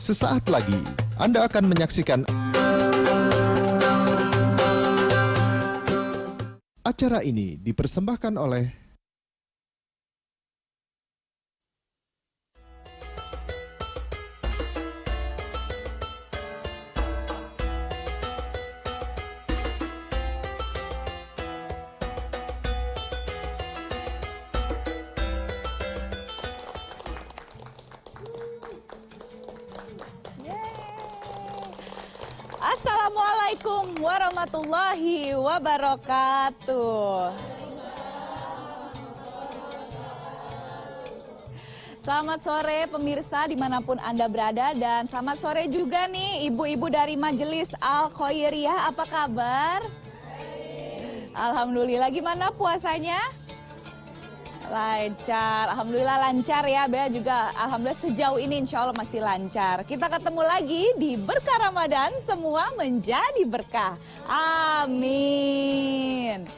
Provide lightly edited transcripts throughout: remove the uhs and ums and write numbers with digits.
Sesaat lagi, Anda akan menyaksikan acara ini dipersembahkan oleh Assalamualaikum warahmatullahi wabarakatuh. Selamat sore pemirsa dimanapun Anda berada, dan selamat sore juga nih ibu-ibu dari Majelis Al Khairiyah. Apa kabar? Alhamdulillah, gimana puasanya? Lancar, alhamdulillah lancar ya. Bea juga alhamdulillah sejauh ini insya Allah masih lancar. Kita ketemu lagi di Berkah Ramadan, semua menjadi berkah. Amin.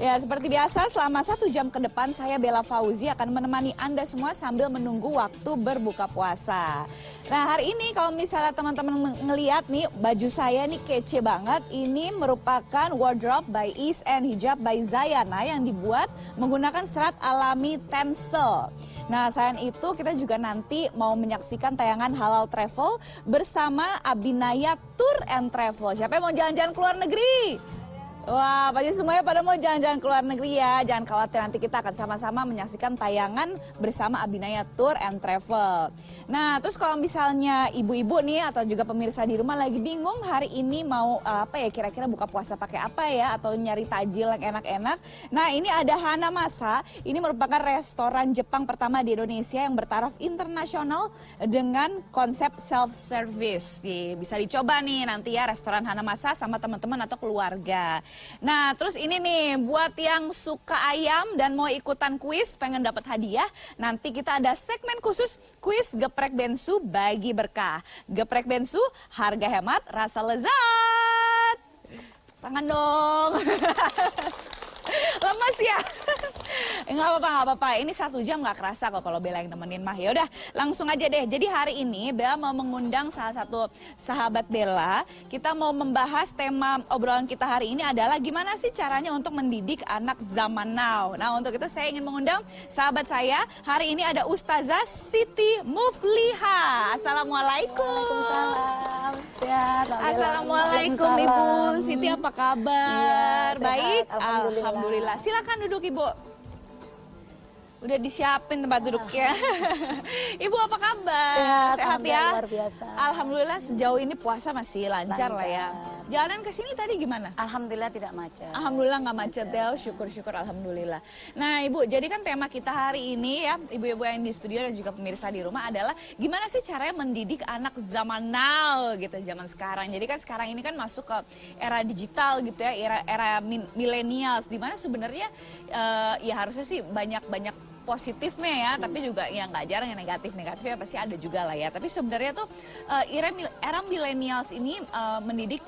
Ya, seperti biasa selama 1 jam ke depan saya Bella Fauzi akan menemani Anda semua sambil menunggu waktu berbuka puasa. Nah, hari ini kalau misalnya teman-teman ngelihat nih baju saya nih kece banget. Ini merupakan wardrobe by Ease and Hijab by Zayana yang dibuat menggunakan serat alami tencel. Nah, selain itu kita juga nanti mau menyaksikan tayangan Halal Travel bersama Abinaya Tour and Travel. Siapa yang mau jalan-jalan ke luar negeri? Wah, pasti semuanya pada mau jalan-jalan ke luar negeri ya. Jangan khawatir, nanti kita akan sama-sama menyaksikan tayangan bersama Abinaya Tour and Travel. Nah, terus kalau misalnya ibu-ibu nih atau juga pemirsa di rumah lagi bingung hari ini mau apa ya, kira-kira buka puasa pakai apa ya, atau nyari tajil yang enak-enak. Nah, ini ada Hanamasa. Ini merupakan restoran Jepang pertama di Indonesia yang bertaraf internasional dengan konsep self-service. Bisa dicoba nih nanti ya restoran Hanamasa sama teman-teman atau keluarga. Nah, terus ini nih buat yang suka ayam dan mau ikutan kuis, pengen dapat hadiah, nanti kita ada segmen khusus kuis geprek bensu bagi berkah. Geprek bensu, harga hemat, rasa lezat. Tangan dong. Lemes ya? Nggak apa-apa. Ini 1 jam nggak kerasa kok kalau Bella yang nemenin mah. Ya udah, langsung aja deh. Jadi hari ini Bella mau mengundang salah satu sahabat Bella. Kita mau membahas tema obrolan kita hari ini adalah gimana sih caranya untuk mendidik anak zaman now. Nah, untuk itu saya ingin mengundang sahabat saya. Hari ini ada Ustazah Siti Mufliha. Assalamualaikum. Waalaikumsalam. Sehat. Assalamualaikum Ibu Siti, apa kabar? Iya, baik. sehat, Alhamdulillah. Silakan duduk Ibu. Udah disiapin tempat duduknya. Ibu apa kabar? Sehat ya? Luar biasa. Alhamdulillah sejauh ini puasa masih lancar lah ya. Jalanan ke sini tadi gimana? Alhamdulillah tidak macet. Alhamdulillah nggak macet ya, syukur-syukur alhamdulillah. Nah Ibu, jadi kan tema kita hari ini ya, ibu-ibu yang di studio dan juga pemirsa di rumah adalah gimana sih caranya mendidik anak zaman now gitu, zaman sekarang. Jadi kan sekarang ini kan masuk ke era digital gitu ya, era millennials, dimana sebenarnya ya harusnya sih banyak positifnya ya, tapi juga yang nggak jarang yang negatifnya pasti ada juga lah ya. Tapi sebenarnya tuh era millennials ini mendidik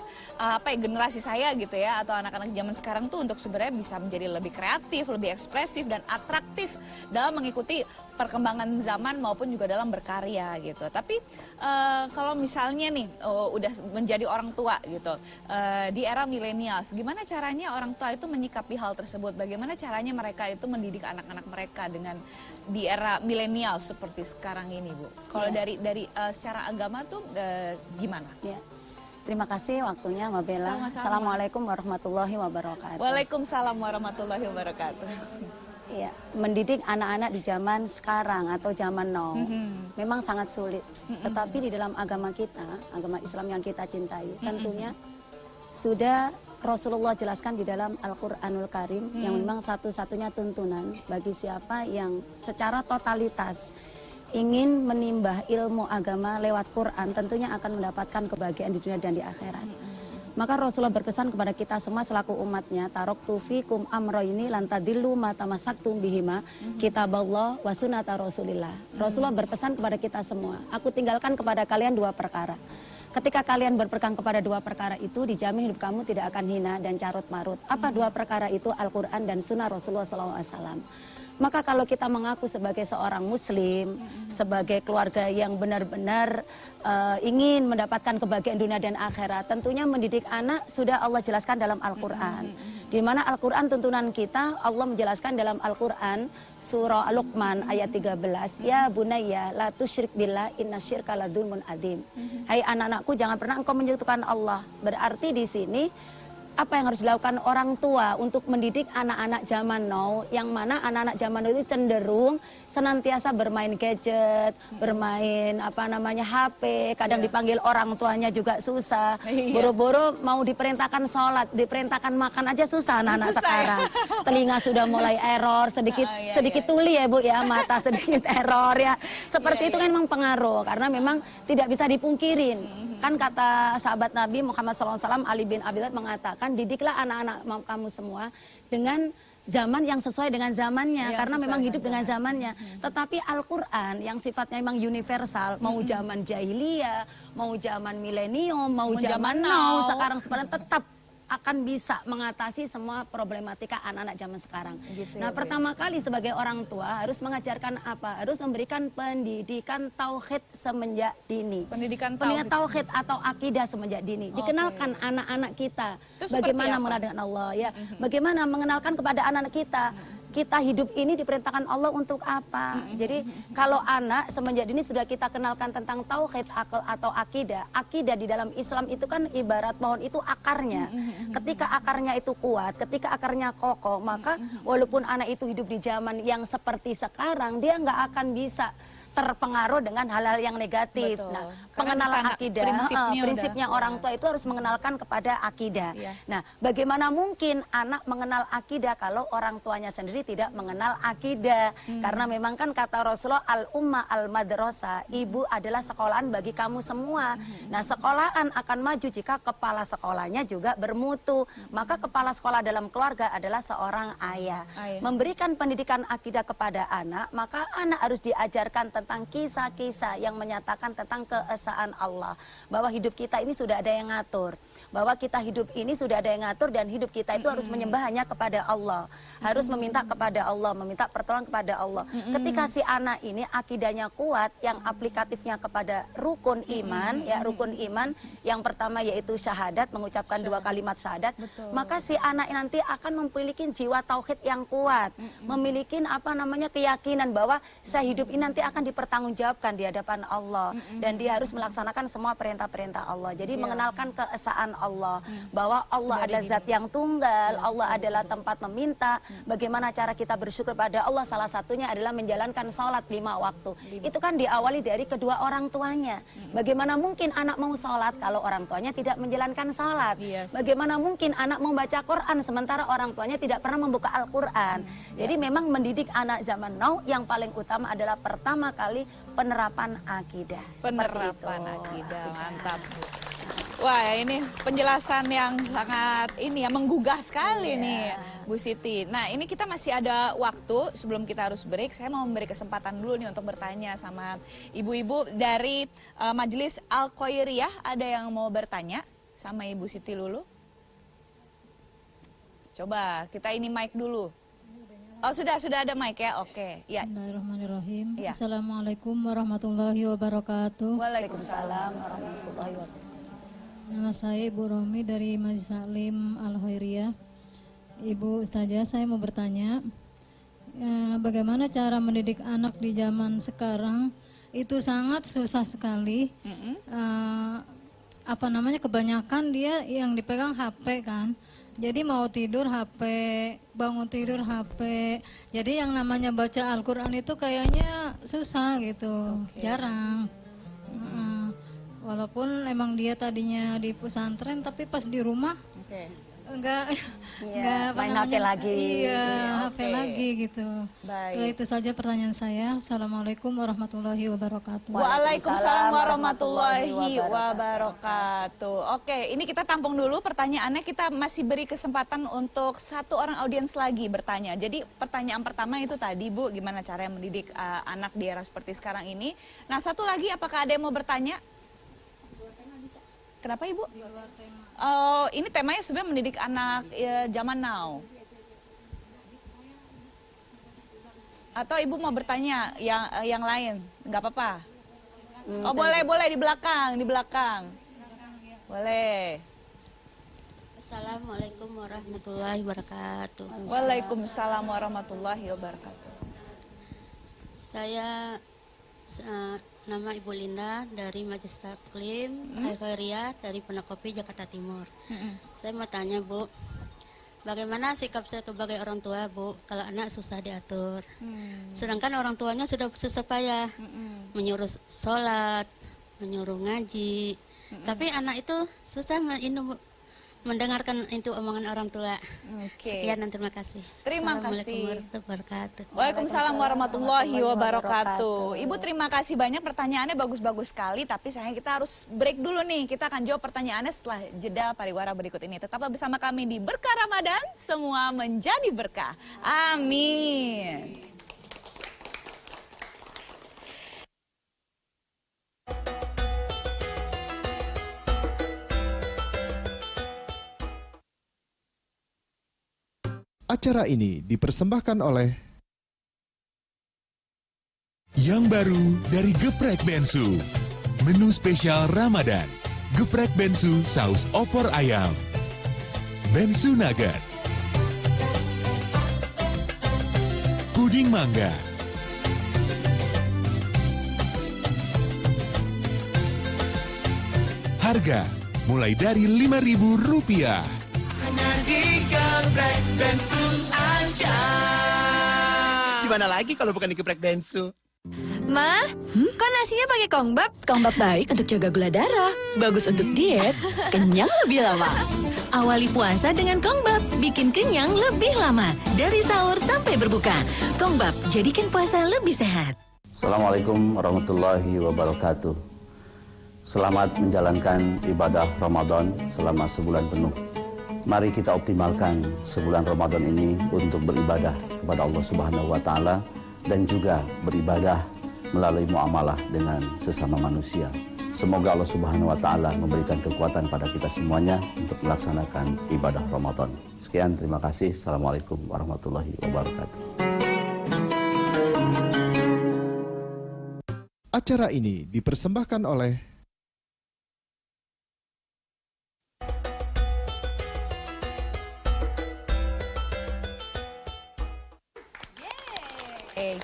generasi saya gitu ya, atau anak-anak zaman sekarang tuh untuk sebenarnya bisa menjadi lebih kreatif, lebih ekspresif dan atraktif dalam mengikuti perkembangan zaman maupun juga dalam berkarya gitu. Tapi kalau misalnya nih udah menjadi orang tua gitu di era millennials, gimana caranya orang tua itu menyikapi hal tersebut? Bagaimana caranya mereka itu mendidik anak-anak mereka dengan di era milenial seperti sekarang ini, Bu? Kalau dari secara agama tuh gimana? Ya. Terima kasih waktunya Mbak Bella. Sama-sama. Assalamualaikum warahmatullahi wabarakatuh. Waalaikumsalam warahmatullahi wabarakatuh. Ya, mendidik anak-anak di zaman sekarang atau zaman now memang sangat sulit. Tetapi di dalam agama kita, agama Islam yang kita cintai, tentunya sudah Rasulullah jelaskan di dalam Al-Quranul Karim yang memang satu-satunya tuntunan bagi siapa yang secara totalitas ingin menimba ilmu agama lewat Quran, tentunya akan mendapatkan kebahagiaan di dunia dan di akhirat. Maka Rasulullah berpesan kepada kita semua selaku umatnya, taraktu fikum amroini lan tadillu ma tamassaktum bihima kitaballah wa sunnata Rasulillah. Rasulullah berpesan kepada kita semua, aku tinggalkan kepada kalian 2 perkara. Ketika kalian berpegang kepada 2 perkara itu, dijamin hidup kamu tidak akan hina dan carut marut. Apa 2 perkara itu? Al-Quran dan Sunnah Rasulullah SAW. Maka kalau kita mengaku sebagai seorang muslim, sebagai keluarga yang benar-benar ingin mendapatkan kebahagiaan dunia dan akhirat, tentunya mendidik anak sudah Allah jelaskan dalam Al-Quran. Di mana Al-Quran tuntunan kita, Allah menjelaskan dalam Al-Quran surah Luqman ayat 13, ya bunayya la tusyrik billah inna syirka la dzulmun adzim. Hai anak-anakku, jangan pernah engkau menyekutukan Allah. Berarti di sini apa yang harus dilakukan orang tua untuk mendidik anak-anak zaman now, yang mana anak-anak zaman now itu cenderung senantiasa bermain gadget, bermain HP, kadang dipanggil orang tuanya juga susah, boro-boro mau diperintahkan sholat, diperintahkan makan aja susah anak-anak sekarang. Telinga sudah mulai error, sedikit tuli ya Bu ya, mata sedikit error ya. Seperti itu kan memang pengaruh, karena memang tidak bisa dipungkirin. Kan kata sahabat Nabi Muhammad SAW, Ali bin Abi Thalib mengatakan, didiklah anak-anak kamu semua dengan zaman yang sesuai dengan zamannya, karena memang hidup dengan zamannya. Tetapi Al-Quran yang sifatnya memang universal, mau zaman jahiliyah, mau zaman milenium, mau zaman now, sekarang tetap akan bisa mengatasi semua problematika anak-anak zaman sekarang. Gitu Nah, ya, pertama kali sebagai orang tua harus mengajarkan apa? Harus memberikan pendidikan tauhid semenjak dini. Pendidikan tauhid atau akidah semenjak dini. Dikenalkan anak-anak kita bagaimana mengenal dengan Allah ya. Bagaimana mengenalkan kepada anak-anak kita hidup ini diperintahkan Allah untuk apa. Jadi kalau anak semenjak dini sudah kita kenalkan tentang tauhid atau akidah. Akidah di dalam Islam itu kan ibarat pohon itu akarnya. Ketika akarnya itu kuat, ketika akarnya kokoh, maka walaupun anak itu hidup di zaman yang seperti sekarang, dia nggak akan bisa terpengaruh dengan hal-hal yang negatif. Betul. Nah, Karena pengenalan akidah, prinsipnya orang tua itu harus mengenalkan kepada akidah. Nah, bagaimana mungkin anak mengenal akidah kalau orang tuanya sendiri tidak mengenal akidah? Karena memang kan kata Rasulullah, al-umma al-madrasah, ibu adalah sekolahan bagi kamu semua. Nah, sekolahan akan maju jika kepala sekolahnya juga bermutu. Maka kepala sekolah dalam keluarga adalah seorang ayah. Memberikan pendidikan akidah kepada anak, maka anak harus diajarkan tentang kisah-kisah yang menyatakan tentang keesaan Allah, bahwa hidup kita ini sudah ada yang ngatur, bahwa kita hidup ini sudah ada yang ngatur, dan hidup kita itu harus menyembah hanya kepada Allah, harus meminta kepada Allah, meminta pertolongan kepada Allah. Ketika si anak ini akidahnya kuat, yang aplikatifnya kepada rukun iman, ya rukun iman yang pertama yaitu syahadat, mengucapkan 2 kalimat syahadat, maka si anak nanti akan memiliki jiwa tauhid yang kuat, memiliki keyakinan bahwa saya hidup ini nanti akan dipertanggungjawabkan di hadapan Allah, dan dia harus melaksanakan semua perintah-perintah Allah. Jadi mengenalkan keesaan Allah, bahwa Allah adalah zat yang tunggal, Allah adalah tempat meminta. Bagaimana cara kita bersyukur pada Allah? Salah satunya adalah menjalankan sholat 5 waktu. Itu kan diawali dari kedua orang tuanya. Bagaimana mungkin anak mau sholat kalau orang tuanya tidak menjalankan sholat? Bagaimana mungkin anak mau baca Quran sementara orang tuanya tidak pernah membuka Al-Quran? Jadi memang mendidik anak zaman now yang paling utama adalah pertama kali penerapan akidah. Penerapan akidah, mantap. Wah, ini penjelasan yang sangat menggugah sekali nih Bu Siti. Nah, ini kita masih ada waktu sebelum kita harus break. Saya mau memberi kesempatan dulu nih untuk bertanya sama ibu-ibu dari Majelis Al-Khairiyah. Ada yang mau bertanya sama Ibu Siti Lulu? Coba kita ini mic dulu. Oh, sudah ada mic ya? Oke. Ya. Bismillahirrahmanirrahim. Assalamualaikum warahmatullahi wabarakatuh. Waalaikumsalam warahmatullahi wabarakatuh. Nama saya Ibu Romi dari Majelis Taklim Al-Khairiyah. Ibu Ustazah, saya mau bertanya, bagaimana cara mendidik anak di zaman sekarang? Itu sangat susah sekali. Kebanyakan dia yang dipegang HP kan. Jadi mau tidur HP, bangun tidur HP. Jadi yang namanya baca Al-Quran itu kayaknya susah gitu, jarang. Walaupun emang dia tadinya di pesantren, tapi pas di rumah enggak main HP lagi. HP lagi gitu. Baik. Itu saja pertanyaan saya. Assalamualaikum warahmatullahi wabarakatuh. Waalaikumsalam warahmatullahi wabarakatuh. Oke, ini kita tampung dulu pertanyaannya. Kita masih beri kesempatan untuk 1 orang audiens lagi bertanya. Jadi pertanyaan pertama itu tadi Bu, gimana cara mendidik anak di era seperti sekarang ini. Nah, 1 lagi, apakah ada yang mau bertanya? Kenapa Ibu? Di luar tema. Ini temanya sebenarnya mendidik anak zaman now. Atau Ibu mau bertanya yang lain? Nggak apa-apa. Oh boleh di belakang, Boleh. Assalamualaikum warahmatullahi wabarakatuh. Waalaikumsalam warahmatullahi wabarakatuh. Saya nama Ibu Linda dari Majelis Taklim Al-Khairiyah dari Penakopi Jakarta Timur. Saya mau tanya Bu, bagaimana sikap saya sebagai orang tua Bu kalau anak susah diatur? Sedangkan orang tuanya sudah susah payah menyuruh sholat, menyuruh ngaji, tapi anak itu susah mendengarkan itu omongan orang tua. Sekian dan terima kasih. Terima Assalamualaikum kasih. warahmatullahi wabarakatuh. Waalaikumsalam warahmatullahi wabarakatuh. Ibu terima kasih banyak, pertanyaannya bagus-bagus sekali. Tapi sayang kita harus break dulu nih. Kita akan jawab pertanyaannya setelah jeda pariwara berikut ini. Tetaplah bersama kami di Berkah Ramadan. Semua menjadi berkah. Amin. Acara ini dipersembahkan oleh Yang baru dari Geprek Bensu. Menu spesial Ramadan. Geprek Bensu saus opor ayam. Bensu Nugget. Puding mangga. Harga mulai dari Rp5.000. Hanya di Geprek Bensu aja. Di mana lagi kalau bukan di Geprek Bensu? Ma, kok nasinya pakai kongbab? Kongbab baik untuk jaga gula darah, bagus untuk diet, kenyang lebih lama. Awali puasa dengan kongbab, bikin kenyang lebih lama, dari sahur sampai berbuka. Kongbab, jadikan puasa lebih sehat. Assalamualaikum warahmatullahi wabarakatuh. Selamat menjalankan ibadah Ramadan selama sebulan penuh. Mari kita optimalkan sebulan Ramadan ini untuk beribadah kepada Allah Subhanahu wa taala dan juga beribadah melalui muamalah dengan sesama manusia. Semoga Allah Subhanahu wa taala memberikan kekuatan pada kita semuanya untuk melaksanakan ibadah Ramadan. Sekian, terima kasih. Assalamualaikum warahmatullahi wabarakatuh. acara ini dipersembahkan oleh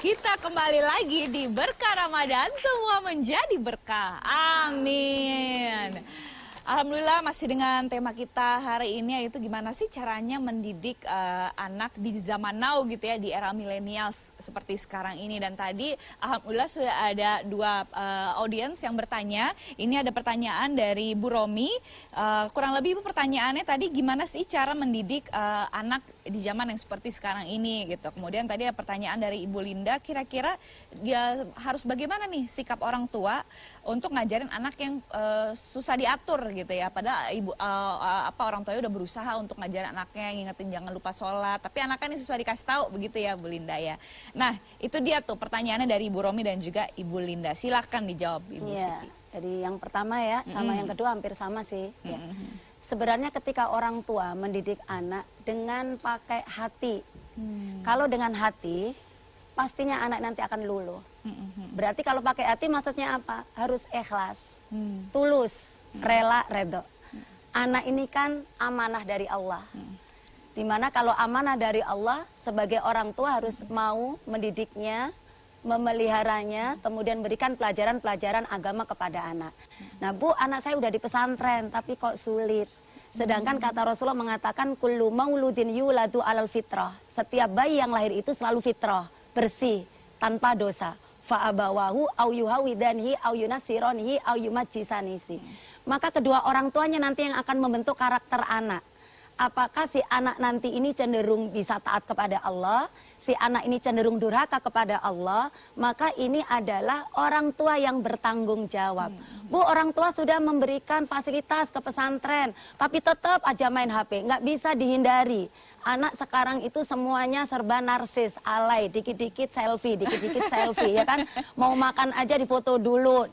Kita kembali lagi di Berkah Ramadan, semua menjadi berkah. Amin. Alhamdulillah masih dengan tema kita hari ini, yaitu gimana sih caranya mendidik anak di zaman now gitu ya, di era milenial seperti sekarang ini. Dan tadi alhamdulillah sudah ada dua audiens yang bertanya. Ini ada pertanyaan dari Bu Romi, kurang lebih pertanyaannya tadi gimana sih cara mendidik anak di zaman yang seperti sekarang ini gitu. Kemudian tadi ada pertanyaan dari Ibu Linda, kira-kira ya, harus bagaimana nih sikap orang tua untuk ngajarin anak yang susah diatur gitu ya. Padahal orang tuanya udah berusaha untuk ngajarin anaknya, ngingetin jangan lupa sholat, tapi anaknya ini susah dikasih tahu begitu ya Bu Linda ya. Nah itu dia tuh pertanyaannya dari Ibu Romi dan juga Ibu Linda. Silahkan dijawab Ibu Siti. Dari yang pertama ya sama yang kedua hampir sama sih. Ya. Sebenarnya ketika orang tua mendidik anak dengan pakai hati, kalau dengan hati pastinya anak nanti akan luluh. Berarti kalau pakai hati maksudnya apa? Harus ikhlas, tulus, rela, redho. Anak ini kan amanah dari Allah. Dimana kalau amanah dari Allah, sebagai orang tua harus mau mendidiknya, memeliharanya, kemudian berikan pelajaran-pelajaran agama kepada anak. Nah Bu, anak saya udah di pesantren, tapi kok sulit. Sedangkan kata Rasulullah mengatakan, kullu mauludin yuladu alal fitrah. Setiap bayi yang lahir itu selalu fitrah, bersih, tanpa dosa. Fa'abawahu au yuhawidanihi au yunasironihi au yumajjisanisi. Maka kedua orang tuanya nanti yang akan membentuk karakter anak. Apakah si anak nanti ini cenderung bisa taat kepada Allah, si anak ini cenderung durhaka kepada Allah, maka ini adalah orang tua yang bertanggung jawab. Bu, orang tua sudah memberikan fasilitas ke pesantren, tapi tetap aja main HP, nggak bisa dihindari. Anak sekarang itu semuanya serba narsis, alay, dikit-dikit selfie, ya kan? Mau makan aja difoto dulu,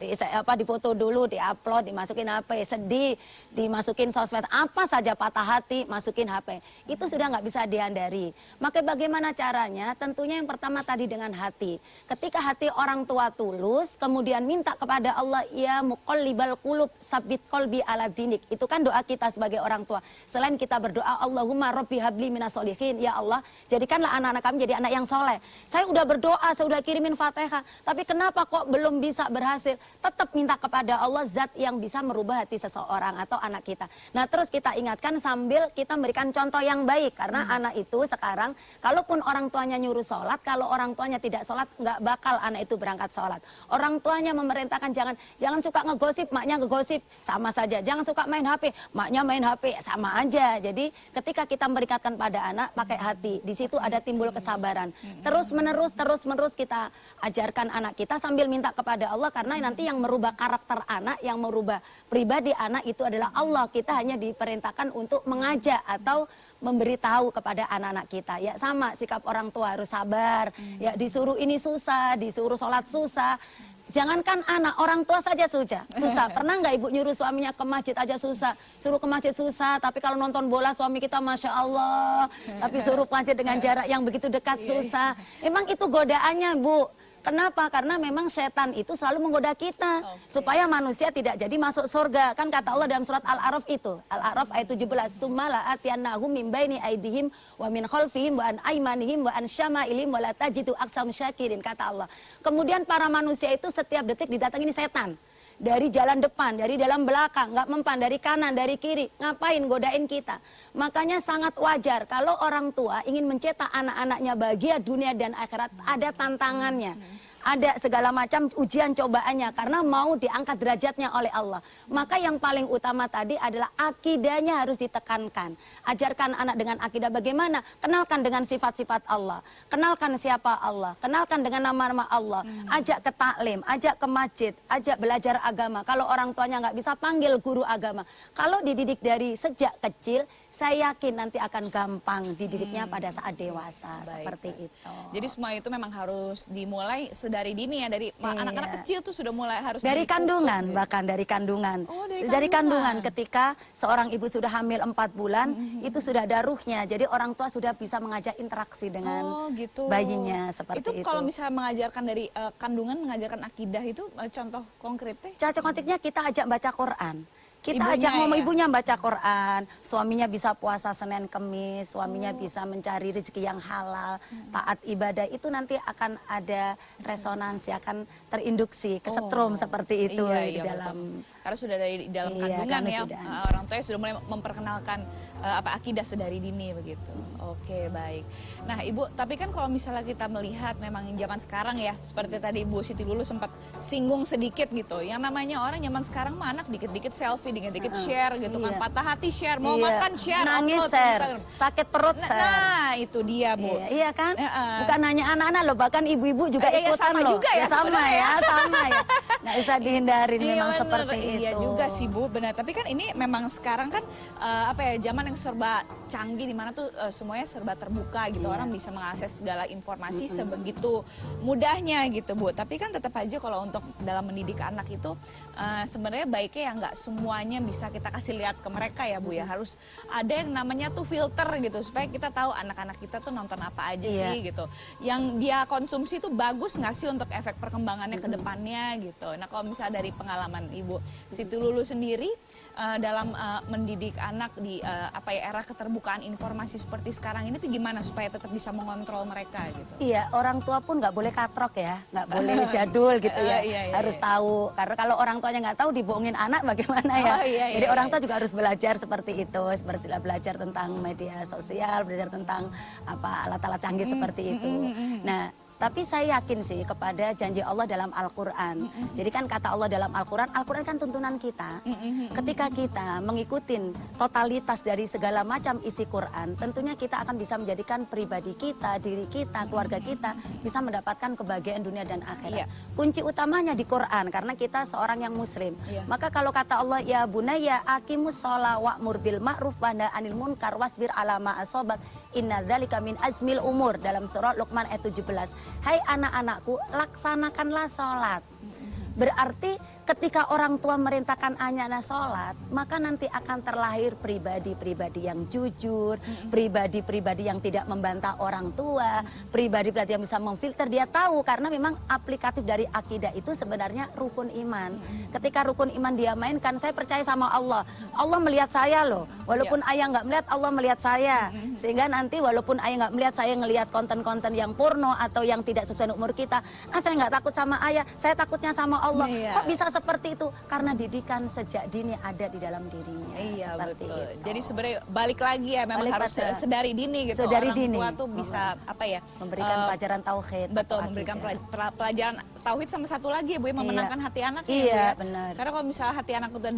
difoto dulu, diupload, dimasukin HP, sedih, dimasukin sosmed, apa saja patah hati, masukin HP. Itu sudah nggak bisa dihindari. Maka bagaimana caranya? Tentunya yang pertama tadi dengan hati. Ketika hati orang tua tulus, kemudian minta kepada Allah, ya muqallibal qulub sabit qalbi ala dinik. Itu kan doa kita sebagai orang tua. Selain kita berdoa, Allahumma rabbi habli minas solihin. Ya Allah, jadikanlah anak-anak kami jadi anak yang soleh. Saya udah berdoa, saya udah kirimin Fatihah. Tapi kenapa kok belum bisa berhasil? Tetap minta kepada Allah zat yang bisa merubah hati seseorang atau anak kita. Nah terus kita ingatkan sambil kita memberikan contoh yang baik. Karena anak itu sekarang, kalaupun orang tuanya nyuruh sholat, kalau orang tuanya tidak sholat, nggak bakal anak itu berangkat sholat. Orang tuanya memerintahkan jangan suka ngegosip, maknya ngegosip, sama saja. Jangan suka main HP, maknya main HP, sama aja. Jadi ketika kita memberikan pada anak, pakai hati. Di situ ada timbul kesabaran. Terus menerus kita ajarkan anak kita sambil minta kepada Allah. Karena nanti yang merubah karakter anak, yang merubah pribadi anak itu adalah Allah. Kita hanya diperintahkan untuk mengajak atau memberitahu kepada anak-anak kita. Ya sama, sikap orang tua harus sabar. Ya disuruh ini susah, disuruh sholat susah. Jangankan anak, orang tua saja susah. Pernah nggak ibu nyuruh suaminya ke masjid aja susah? Suruh ke masjid susah, tapi kalau nonton bola suami kita Masya Allah. Tapi suruh ke masjid dengan jarak yang begitu dekat susah. Emang itu godaannya, Bu. Kenapa? Karena memang setan itu selalu menggoda kita. Supaya manusia tidak jadi masuk surga. Kan kata Allah dalam surat Al-A'raf itu. Al-A'raf ayat 17. Summa la'atiyannahum min baini aidihim wa min khalfihim wa an aimanihim wa an syama'ilihim wa la tajidu aksam syakirin. Kata Allah. Kemudian para manusia itu setiap detik didatengin setan. Dari jalan depan, dari dalam belakang, nggak mempan, dari kanan, dari kiri. Ngapain godain kita? Makanya sangat wajar kalau orang tua ingin mencetak anak-anaknya bahagia dunia dan akhirat, ada tantangannya. Ada segala macam ujian cobaannya karena mau diangkat derajatnya oleh Allah. Maka yang paling utama tadi adalah akidahnya harus ditekankan. Ajarkan anak dengan akidah bagaimana? Kenalkan dengan sifat-sifat Allah. Kenalkan siapa Allah. Kenalkan dengan nama-nama Allah. Ajak ke taklim, ajak ke masjid, ajak belajar agama. Kalau orang tuanya nggak bisa, panggil guru agama. Kalau dididik dari sejak kecil, saya yakin nanti akan gampang dididiknya pada saat dewasa. Seperti itu. Jadi semua itu memang harus dimulai dari dini ya, dari anak-anak kecil tuh sudah mulai harus dari kandungan, bahkan dari kandungan. Dari kandungan ketika seorang ibu sudah hamil 4 bulan, itu sudah ada ruhnya. Jadi orang tua sudah bisa mengajak interaksi dengan bayinya seperti itu. Itu kalau misalnya mengajarkan dari kandungan, mengajarkan akidah itu contoh konkretnya? Contoh konkretnya kita ajak baca Quran. Kita ajak ngomong ibunya baca Quran, suaminya bisa puasa Senin Kemis, suaminya bisa mencari rezeki yang halal, taat ibadah, itu nanti akan ada resonansi, akan terinduksi, kesetrum seperti itu di dalam. Betul. Karena sudah dari dalam kandungan ya, orang tua sudah mulai memperkenalkan akidah sedari dini begitu. Oke, baik. Nah Ibu, tapi kan kalau misalnya kita melihat memang zaman sekarang ya, seperti tadi Ibu Siti Lulu sempat singgung sedikit gitu, yang namanya orang zaman sekarang mah anak dikit-dikit selfie, dikit-dikit share gitu kan, patah hati share, mau makan share, nangis upload share, Instagram, sakit perut share. Nah itu dia Bu. Iya kan? Bukan hanya anak-anak loh, bahkan ibu-ibu juga ikutan sama loh. juga ya, sama ya. Nggak bisa dihindarin memang seperti itu. Iya juga sih Bu, benar. Tapi kan ini memang sekarang kan zaman yang serba canggih, di mana tuh semuanya serba terbuka gitu. Orang bisa mengakses segala informasi sebegitu mudahnya gitu Bu. Tapi kan tetap aja kalau untuk dalam mendidik anak itu sebenarnya baiknya ya nggak semuanya bisa kita kasih lihat ke mereka ya Bu ya. Harus ada yang namanya tuh filter gitu supaya kita tahu anak-anak kita tuh nonton apa aja sih gitu. Yang dia konsumsi tuh bagus nggak sih untuk efek perkembangannya ke depannya gitu. Nah kalau misalnya dari pengalaman Ibu Siti Lulu sendiri dalam mendidik anak di era keterbukaan informasi seperti sekarang ini tuh gimana supaya tetap bisa mengontrol mereka gitu? Iya, orang tua pun nggak boleh katrok ya, nggak boleh jadul gitu ya. Harus tahu, karena kalau orang tuanya nggak tahu dibohongin anak bagaimana ya. Jadi orang tua juga harus belajar seperti itu, sepertilah belajar tentang media sosial, belajar tentang alat-alat canggih seperti itu. Nah, tapi saya yakin sih kepada janji Allah dalam Al-Quran. Jadi kan kata Allah dalam Al-Quran, Al-Quran kan tuntunan kita. Ketika kita mengikuti totalitas dari segala macam isi Quran, tentunya kita akan bisa menjadikan pribadi kita, diri kita, keluarga kita bisa mendapatkan kebahagiaan dunia dan akhirat. Kunci utamanya di Quran, karena kita seorang yang muslim. Maka kalau kata Allah, ya bunaya aqimus sholah wa'mur bil ma'ruf wa nahy anil munkar wasbir ala ma asobat inna dzalika min azmil umur, dalam surah Luqman ayat 17. Hai anak-anakku, laksanakanlah sholat. Berarti ketika orang tua merintahkan anaknya sholat, maka nanti akan terlahir pribadi-pribadi yang jujur, pribadi-pribadi yang tidak membantah orang tua, pribadi-pribadi yang bisa memfilter. Dia tahu karena memang aplikatif dari akidah itu sebenarnya rukun iman. Ketika rukun iman dia mainkan, saya percaya sama Allah. Allah melihat saya loh, walaupun ayah nggak melihat, Allah melihat saya. Sehingga nanti walaupun ayah nggak melihat, saya ngelihat konten-konten yang porno atau yang tidak sesuai umur kita, saya nggak takut sama ayah, saya takutnya sama Allah. Kok bisa seperti itu? Karena didikan sejak dini ada di dalam dirinya. Iya, seperti betul. itu. Jadi sebenarnya balik lagi ya, memang Balik harus pada- sedari dini gitu. sedari Orang dini. tua tuh bisa apa ya? Memberikan pelajaran tauhid. Betul, atau memberikan akidah. pelajaran tauhid sama satu lagi ya Bu, ya, memenangkan hati anaknya. Iya, Bu, ya. benar. Karena kalau misalnya hati anak udah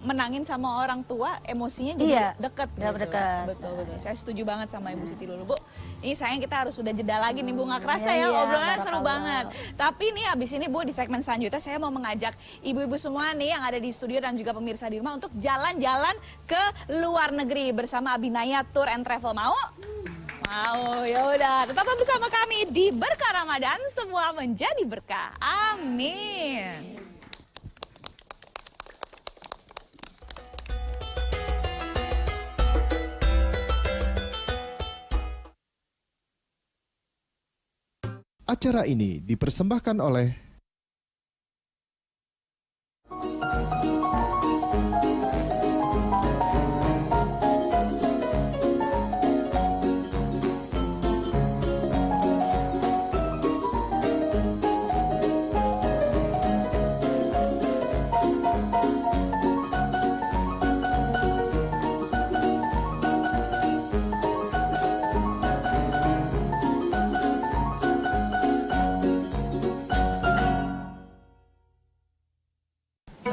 menangin sama orang tua, emosinya jadi Iya, deket. udah dekat. Betul, betul. Saya setuju banget sama Ibu Siti Lulu, Bu. Ini sayang kita harus sudah jeda lagi nih Bu, nggak kerasa ya, Iya, obrolannya seru barakallah. banget. Tapi nih abis ini Bu, di segmen selanjutnya saya mau mengajak ibu-ibu semua nih yang ada di studio dan juga pemirsa di rumah untuk jalan-jalan ke luar negeri bersama Abinaya Tour and Travel. Mau? Mau, ya udah. Tetaplah bersama kami di Berkah Ramadan, semua menjadi berkah. Amin. Acara ini dipersembahkan oleh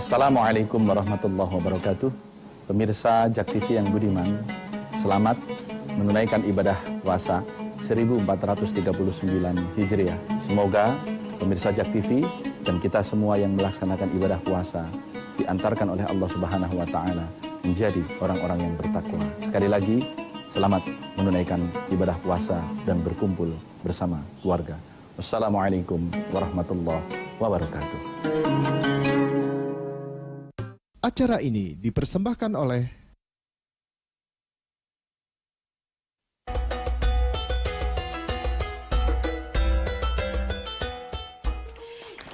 Assalamualaikum warahmatullahi wabarakatuh. Pemirsa Jak TV yang budiman, selamat menunaikan ibadah puasa 1439 Hijriah. Semoga pemirsa Jak TV dan kita semua yang melaksanakan ibadah puasa diantarkan oleh Allah Subhanahu wa taala menjadi orang-orang yang bertakwa. Sekali lagi, selamat menunaikan ibadah puasa dan berkumpul bersama keluarga. Wassalamualaikum warahmatullahi wabarakatuh. acara ini dipersembahkan oleh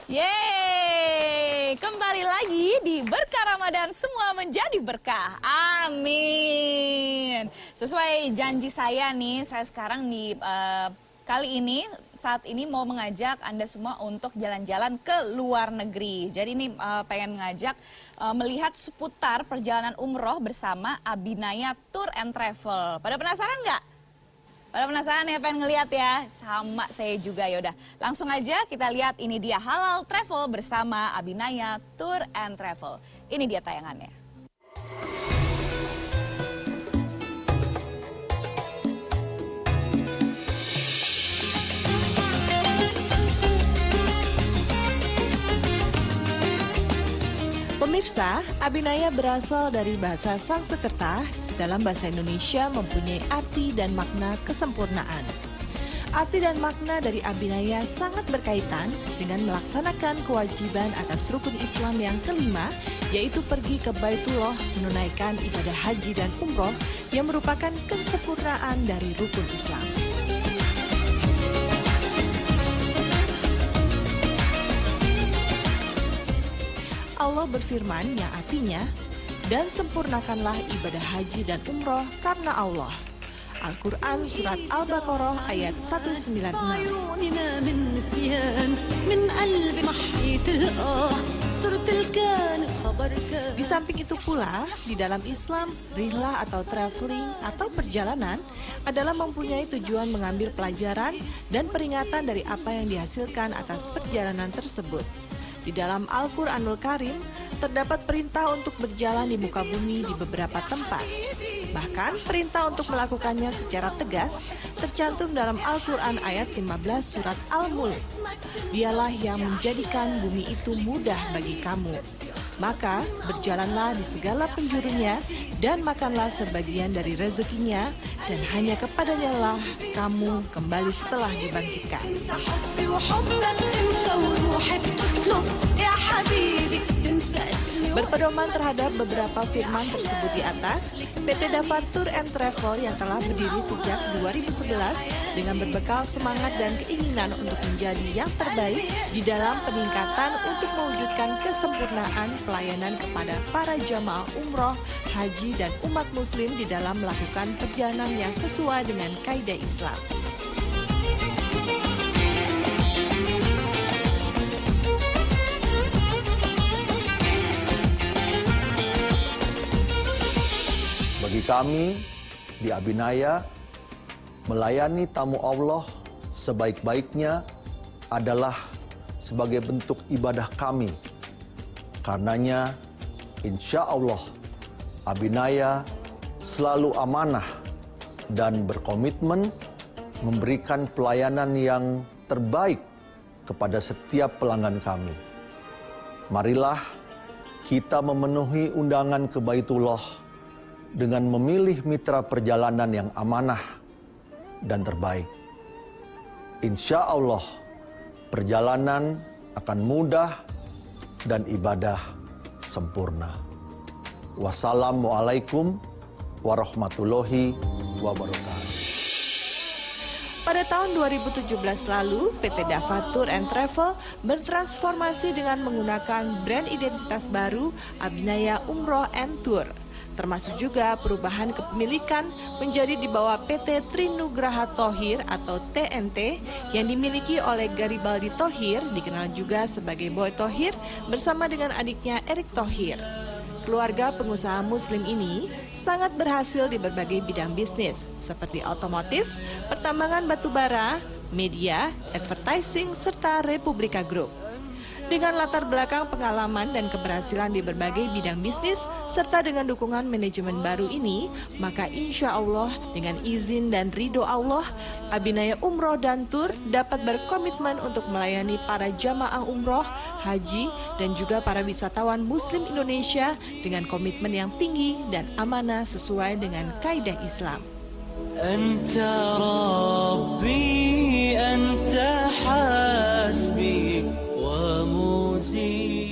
Yeay, kembali lagi di Berkah Ramadan, semua menjadi berkah. Amin. Sesuai janji saya nih, saya sekarang di kali ini, saat ini mau mengajak Anda semua untuk jalan-jalan ke luar negeri. Jadi ini pengen ngajak melihat seputar perjalanan umroh bersama Abinaya Tour and Travel. Pada penasaran nggak? Pada penasaran ya, pengen ngeliat ya? Sama saya juga. Yaudah, langsung aja kita lihat, ini dia Halal Travel bersama Abinaya Tour and Travel. Ini dia tayangannya. Pemirsa, Abinaya berasal dari bahasa Sanskerta. Dalam bahasa Indonesia mempunyai arti dan makna kesempurnaan. Arti dan makna dari Abinaya sangat berkaitan dengan melaksanakan kewajiban atas rukun Islam yang kelima, yaitu pergi ke Baitullah menunaikan ibadah haji dan umroh yang merupakan kesempurnaan dari rukun Islam. Allah berfirman yang artinya, dan sempurnakanlah ibadah haji dan umroh karena Allah. Al-Quran Surat Al-Baqarah ayat 196. Di samping itu pula, di dalam Islam, rihlah atau traveling atau perjalanan adalah mempunyai tujuan mengambil pelajaran dan peringatan dari apa yang dihasilkan atas perjalanan tersebut. Di dalam Al-Quranul Karim, terdapat perintah untuk berjalan di muka bumi di beberapa tempat. Bahkan, perintah untuk melakukannya secara tegas tercantum dalam Al-Quran ayat 15 surat Al-Mulk. Dialah yang menjadikan bumi itu mudah bagi kamu. Maka, berjalanlah di segala penjurunya dan makanlah sebagian dari rezekinya, dan hanya kepadanya lah kamu kembali setelah dibangkitkan. Berpedoman terhadap beberapa firman tersebut di atas, PT Dava Tour and Travel yang telah berdiri sejak 2011 dengan berbekal semangat dan keinginan untuk menjadi yang terbaik di dalam peningkatan untuk mewujudkan kesempurnaan pelayanan kepada para jamaah umroh, haji, dan umat muslim di dalam melakukan perjalanan yang sesuai dengan kaidah Islam. Bagi kami di Abinaya, melayani tamu Allah sebaik-baiknya adalah sebagai bentuk ibadah kami. Karenanya, insya Allah, Abinaya selalu amanah dan berkomitmen memberikan pelayanan yang terbaik kepada setiap pelanggan kami. Marilah kita memenuhi undangan ke Baitullah dengan memilih mitra perjalanan yang amanah dan terbaik. Insya Allah, perjalanan akan mudah dan ibadah sempurna. Wassalamualaikum warahmatullahi wabarakatuh. Pada tahun 2017 lalu, PT Dava Tour and Travel bertransformasi dengan menggunakan brand identitas baru Abinaya Umroh and Tour. Termasuk juga perubahan kepemilikan menjadi di bawah PT Trinugraha Thohir atau TNT yang dimiliki oleh Garibaldi Thohir, dikenal juga sebagai Boy Thohir, bersama dengan adiknya Erick Thohir. Keluarga pengusaha muslim ini sangat berhasil di berbagai bidang bisnis seperti otomotif, pertambangan batubara, media, advertising, serta Republika Group. Dengan latar belakang pengalaman dan keberhasilan di berbagai bidang bisnis, serta dengan dukungan manajemen baru ini, maka insya Allah dengan izin dan ridho Allah, Abinaya Umroh dan Tour dapat berkomitmen untuk melayani para jamaah umroh, haji, dan juga para wisatawan muslim Indonesia dengan komitmen yang tinggi dan amanah sesuai dengan kaidah Islam. Anta Rabbi, Anta Hasbi, wa muzilun.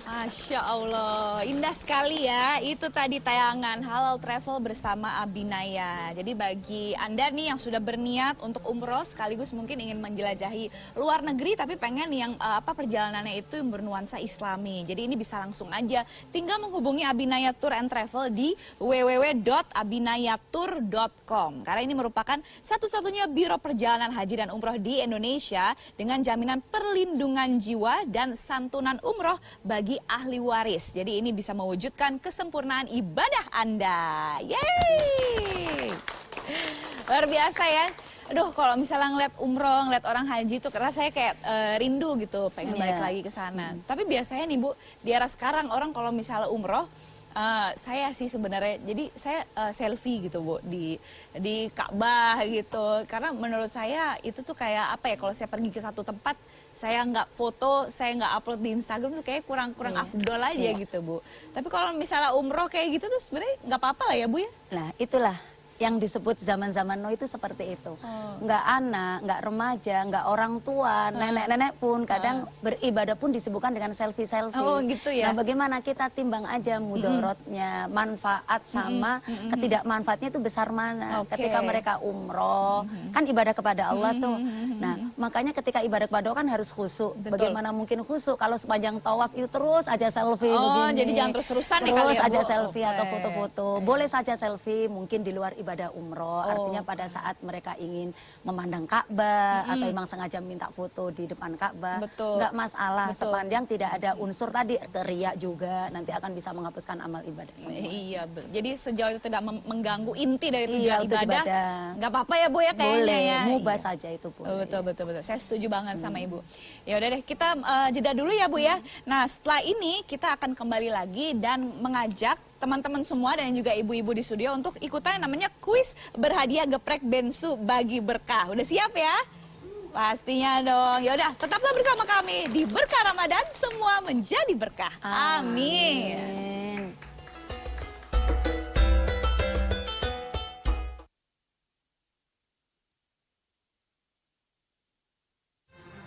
Masya Allah, indah sekali ya. Itu tadi tayangan Halal Travel bersama Abinaya. Jadi bagi Anda nih yang sudah berniat untuk umroh sekaligus mungkin ingin menjelajahi luar negeri tapi pengen yang perjalanannya itu yang bernuansa Islami. Jadi ini bisa langsung aja tinggal menghubungi Abinaya Tour and Travel di www.abinayatur.com. Karena ini merupakan satu-satunya biro perjalanan haji dan umroh di Indonesia dengan jaminan perlindungan jiwa dan santunan umroh bagi ahli waris. Jadi ini bisa mewujudkan kesempurnaan ibadah Anda. Yeay! Luar biasa ya. Aduh, kalau misalnya ngeliat umroh, ngeliat orang haji tuh rasanya kayak rindu gitu, pengen balik lagi ke sana. Tapi biasanya nih Bu, di era sekarang orang kalau misalnya umroh, saya sih sebenarnya, jadi saya selfie gitu Bu di Ka'bah gitu. Karena menurut saya itu tuh kayak apa ya, kalau saya pergi ke satu tempat, saya nggak foto, saya nggak upload di Instagram tuh kayak kurang afdol aja gitu Bu. Tapi kalau misalnya umroh kayak gitu tuh sebenarnya nggak apa-apa lah ya Bu ya. Nah itulah yang disebut zaman-zaman now itu seperti itu. Nggak anak, nggak remaja, nggak orang tua, nenek-nenek pun kadang beribadah pun disibukkan dengan selfie-selfie. Oh gitu ya. Nah bagaimana kita timbang aja mudorotnya, manfaat sama ketidakmanfaatnya itu besar mana. Ketika mereka umroh, kan ibadah kepada Allah tuh. Nah makanya ketika ibadah kepada Allah kan harus khusyuk. Bagaimana mungkin khusyuk kalau sepanjang tawaf itu terus aja selfie begini. Jadi jangan terus-terusan nih terus kali ya aja Bu. selfie atau foto-foto. Boleh saja selfie mungkin di luar ibadah umroh, artinya pada saat mereka ingin memandang Ka'bah atau memang sengaja minta foto di depan Ka'bah, nggak masalah sepanjang tidak ada unsur tadi riya juga, nanti akan bisa menghapuskan amal ibadah semua. Iya, jadi sejauh itu tidak mengganggu inti dari tujuan ibadah, nggak apa-apa ya Bu ya kayaknya. Boleh, ya. mubah saja itu Bu. Betul. Saya setuju banget sama Ibu. Ya udah deh, kita jeda dulu ya Bu ya. Nah setelah ini kita akan kembali lagi dan mengajak teman-teman semua dan juga ibu-ibu di studio untuk ikutan namanya kuis berhadiah geprek bensu bagi berkah. Udah siap ya? Pastinya dong. Ya udah, tetaplah bersama kami di Berkah Ramadan, semua menjadi berkah. Amin.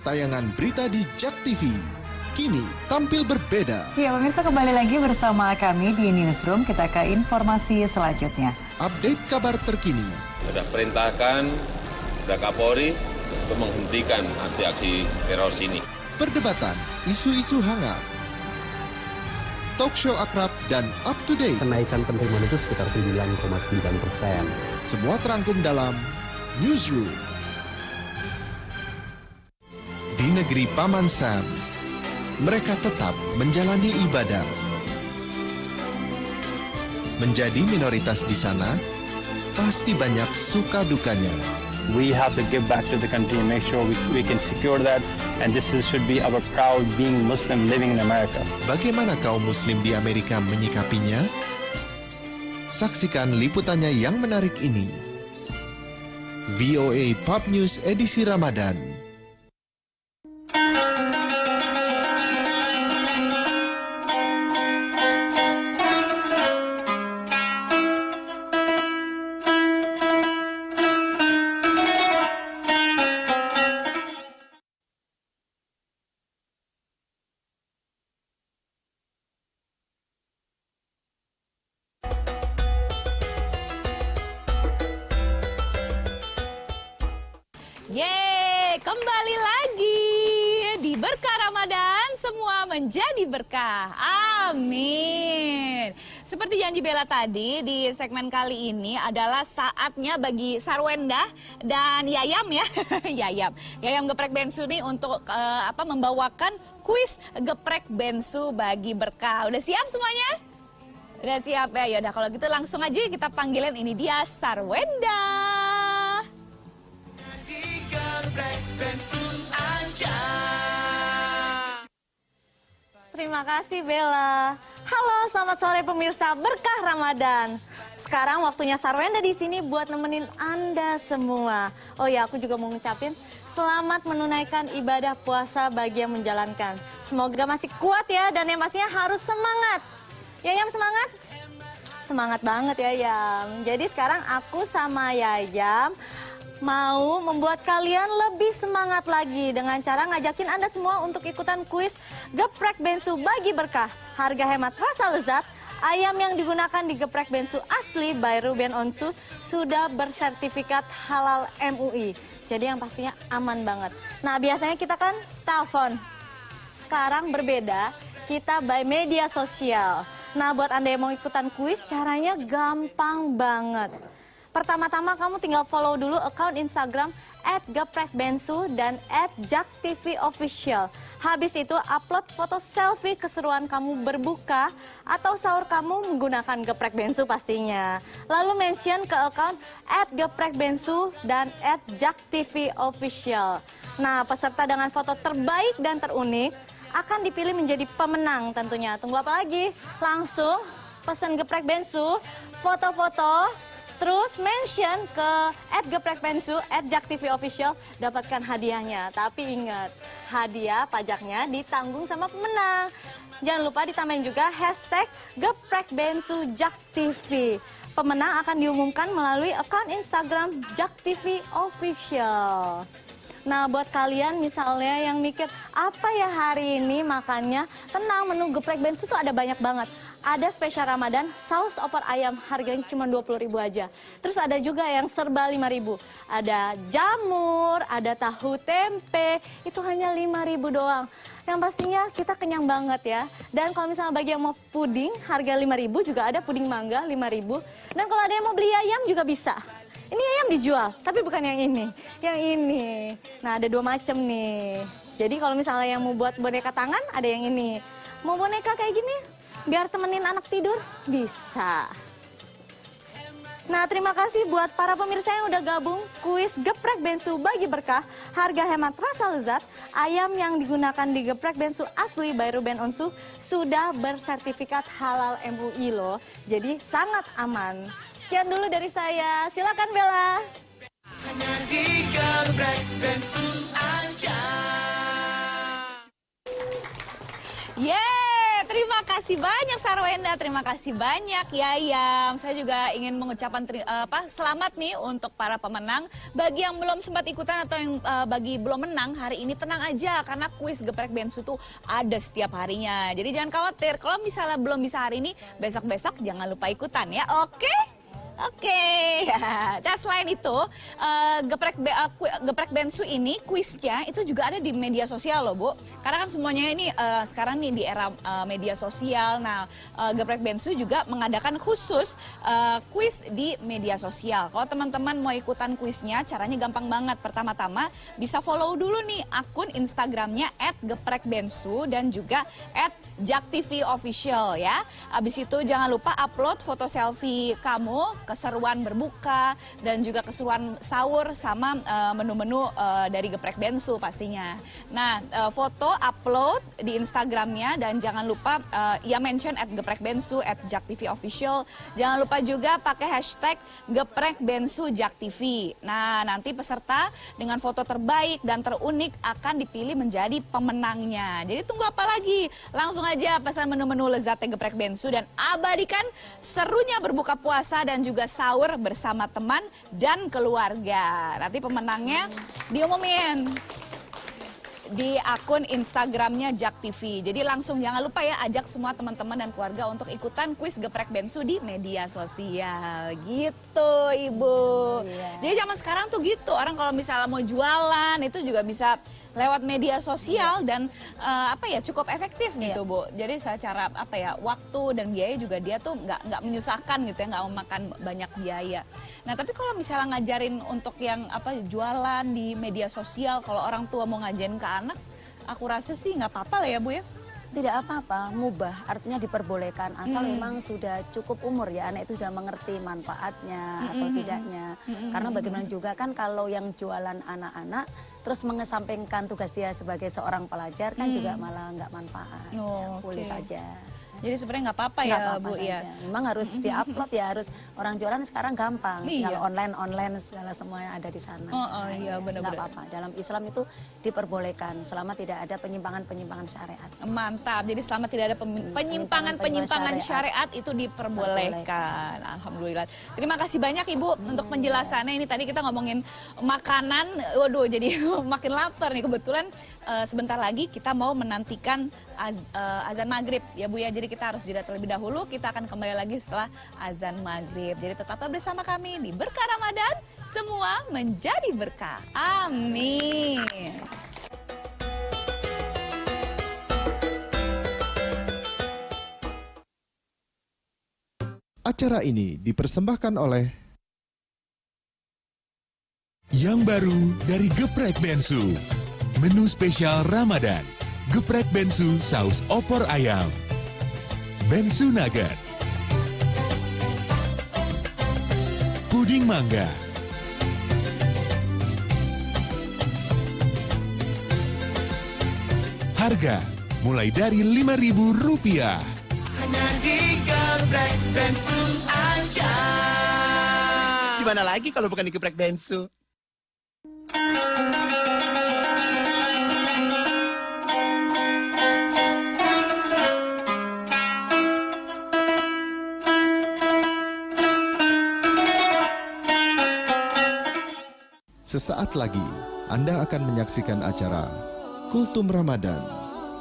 Tayangan berita di JAK TV, kini tampil berbeda. Ya pemirsa, kembali lagi bersama kami di Newsroom. Kita ke informasi selanjutnya. Update kabar terkini. Sudah perintahkan kepada Kapolri untuk menghentikan aksi-aksi teror sini. Perdebatan, isu-isu hangat. Talk show akrab dan up to date. Kenaikan penerimaan itu sekitar 9,9%. Semua terangkum dalam Newsroom. Di negeri Paman Sam, mereka tetap menjalani ibadah. Menjadi minoritas di sana, pasti banyak suka dukanya. We have to give back to the country and make sure we can secure that. And this should be our proud being Muslim living in America. Bagaimana kaum Muslim di Amerika menyikapinya? Saksikan liputannya yang menarik ini. VOA Pop News edisi Ramadan. Yeay, kembali lagi di Berkah Ramadan, semua menjadi berkah. Amin. Seperti janji Bella tadi, di segmen kali ini adalah saatnya bagi Sarwenda dan Yayam ya. Yayam Geprek Bensu nih untuk membawakan kuis Geprek Bensu bagi berkah. Udah siap semuanya? Udah siap ya? Yaudah kalau gitu langsung aja kita panggilin, ini dia Sarwenda. Terima kasih Bella. Halo, selamat sore pemirsa Berkah Ramadan. Sekarang waktunya Sarwenda di sini buat nemenin Anda semua. Oh ya, aku juga mau ngucapin selamat menunaikan ibadah puasa bagi yang menjalankan. Semoga masih kuat ya, dan yang pastinya harus semangat. Yayam semangat? Semangat banget ya Yam. Jadi sekarang aku sama Yayam mau membuat kalian lebih semangat lagi dengan cara ngajakin Anda semua untuk ikutan kuis Geprek Bensu bagi berkah. Harga hemat rasa lezat, ayam yang digunakan di Geprek Bensu asli by Ruben Onsu sudah bersertifikat halal MUI. Jadi yang pastinya aman banget. Nah biasanya kita kan telepon. Sekarang berbeda, kita by media sosial. Nah buat Anda yang mau ikutan kuis, caranya gampang banget. Pertama-tama kamu tinggal follow dulu akun Instagram @geprekbensu dan @jaktvofficial. Habis itu upload foto selfie keseruan kamu berbuka atau sahur kamu menggunakan Geprek Bensu pastinya. Lalu mention ke akun @geprekbensu dan @jaktvofficial. Nah, peserta dengan foto terbaik dan terunik akan dipilih menjadi pemenang tentunya. Tunggu apa lagi? Langsung pesan Geprek Bensu, foto-foto, terus mention ke @geprekbensu, @jaktvofficial, dapatkan hadiahnya. Tapi ingat, hadiah pajaknya ditanggung sama pemenang. Jangan lupa ditambahin juga hashtag #geprekbensujaktv. Pemenang akan diumumkan melalui akun Instagram jaktvofficial. Nah buat kalian misalnya yang mikir apa ya hari ini makannya, tenang, menu Geprek Bensu tuh ada banyak banget. Ada spesial Ramadan, saus opor ayam harganya cuma 20.000 aja. Terus ada juga yang serba 5.000. Ada jamur, ada tahu tempe, itu hanya 5.000 doang. Yang pastinya kita kenyang banget ya. Dan kalau misalnya bagi yang mau puding, harga 5.000 juga ada puding mangga 5.000. Dan kalau ada yang mau beli ayam juga bisa. Ini ayam dijual, tapi bukan yang ini. Yang ini. Nah ada 2 macam nih. Jadi kalau misalnya yang mau buat boneka tangan, ada yang ini. Mau boneka kayak gini, biar temenin anak tidur, bisa. Nah terima kasih buat para pemirsa yang udah gabung kuis Geprek Bensu bagi berkah. Harga hemat rasa lezat, ayam yang digunakan di Geprek Bensu asli by Ruben Onsu sudah bersertifikat halal MUI loh. Jadi sangat aman. Sekian dulu dari saya, silakan Bella. Hanya di Geprek Bensu aja. Yeay, Terima kasih banyak Sarwenda, terima kasih banyak Yayam. Saya juga ingin mengucapkan selamat nih untuk para pemenang. Bagi yang belum sempat ikutan atau yang bagi belum menang hari ini, tenang aja karena kuis Geprek Bensu tuh ada setiap harinya. Jadi jangan khawatir, kalau misalnya belum bisa hari ini, besok-besok jangan lupa ikutan ya, oke? Oke, dan selain itu Geprek Bensu ini kuisnya itu juga ada di media sosial loh Bu. Karena kan semuanya ini sekarang nih di era media sosial. Nah Geprek Bensu juga mengadakan khusus kuis di media sosial. Kalau teman-teman mau ikutan kuisnya caranya gampang banget. Pertama-tama bisa follow dulu nih akun Instagramnya @geprekbensu dan juga @jaktvofficial ya. Abis itu jangan lupa upload foto selfie kamu, keseruan berbuka dan juga keseruan sahur sama menu-menu dari Geprek Bensu pastinya. Nah foto upload di Instagramnya dan jangan lupa ya mention @geprekbensu, @jaktvofficial. Jangan lupa juga pakai hashtag Geprek Bensu JakTV. Nah nanti peserta dengan foto terbaik dan terunik akan dipilih menjadi pemenangnya. Jadi tunggu apa lagi? Langsung aja pesan menu-menu lezatnya Geprek Bensu dan abadikan serunya berbuka puasa dan juga sahur bersama teman dan keluarga. Nanti pemenangnya diumumin di akun Instagramnya JakTV. Jadi langsung jangan lupa ya ajak semua teman-teman dan keluarga untuk ikutan kuis Geprek Bensu di media sosial. Gitu Ibu. Jadi zaman sekarang tuh gitu, orang kalau misalnya mau jualan itu juga bisa lewat media sosial dan cukup efektif gitu Bu. Jadi secara waktu dan biaya juga dia tuh nggak menyusahkan gitu ya, nggak memakan banyak biaya. Nah tapi kalau misalnya ngajarin untuk yang jualan di media sosial, kalau orang tua mau ngajarin ke anak, aku rasa sih nggak apa-apa lah ya Bu ya. Tidak apa-apa, mubah artinya diperbolehkan asal memang sudah cukup umur ya anak itu sudah mengerti manfaatnya atau tidaknya. Karena bagaimana juga kan kalau yang jualan anak-anak terus mengesampingkan tugas dia sebagai seorang pelajar kan juga malah nggak manfaat. Boleh saja. Jadi sebenarnya nggak apa-apa ya Bu ya. Memang harus diupload ya, harus orang jualan sekarang gampang. Tinggal online segala semuanya ada di sana. Iya benar-benar. Nggak apa-apa. Dalam Islam itu diperbolehkan selama tidak ada penyimpangan-penyimpangan syariat. Mantap. Jadi selama tidak ada penyimpangan syariat itu diperbolehkan. Alhamdulillah. Terima kasih banyak Ibu untuk penjelasannya. Ini tadi kita ngomongin makanan. Waduh, jadi makin lapar nih. Kebetulan sebentar lagi kita mau menantikan azan maghrib ya Bu ya. Jadi kita harus jeda terlebih dahulu. Kita akan kembali lagi setelah azan maghrib. Jadi tetaplah bersama kami di Berkah Ramadan. Semua menjadi berkah. Amin. Acara ini dipersembahkan oleh Yang baru dari Geprek Bensu. Menu spesial Ramadan. Geprek Bensu saus opor ayam. Bensu Nugget. Puding mangga. Harga mulai dari Rp5.000. Hanya di Geprek Bensu aja. Di mana lagi kalau bukan di Geprek Bensu? Sesaat lagi Anda akan menyaksikan acara Kultum Ramadan.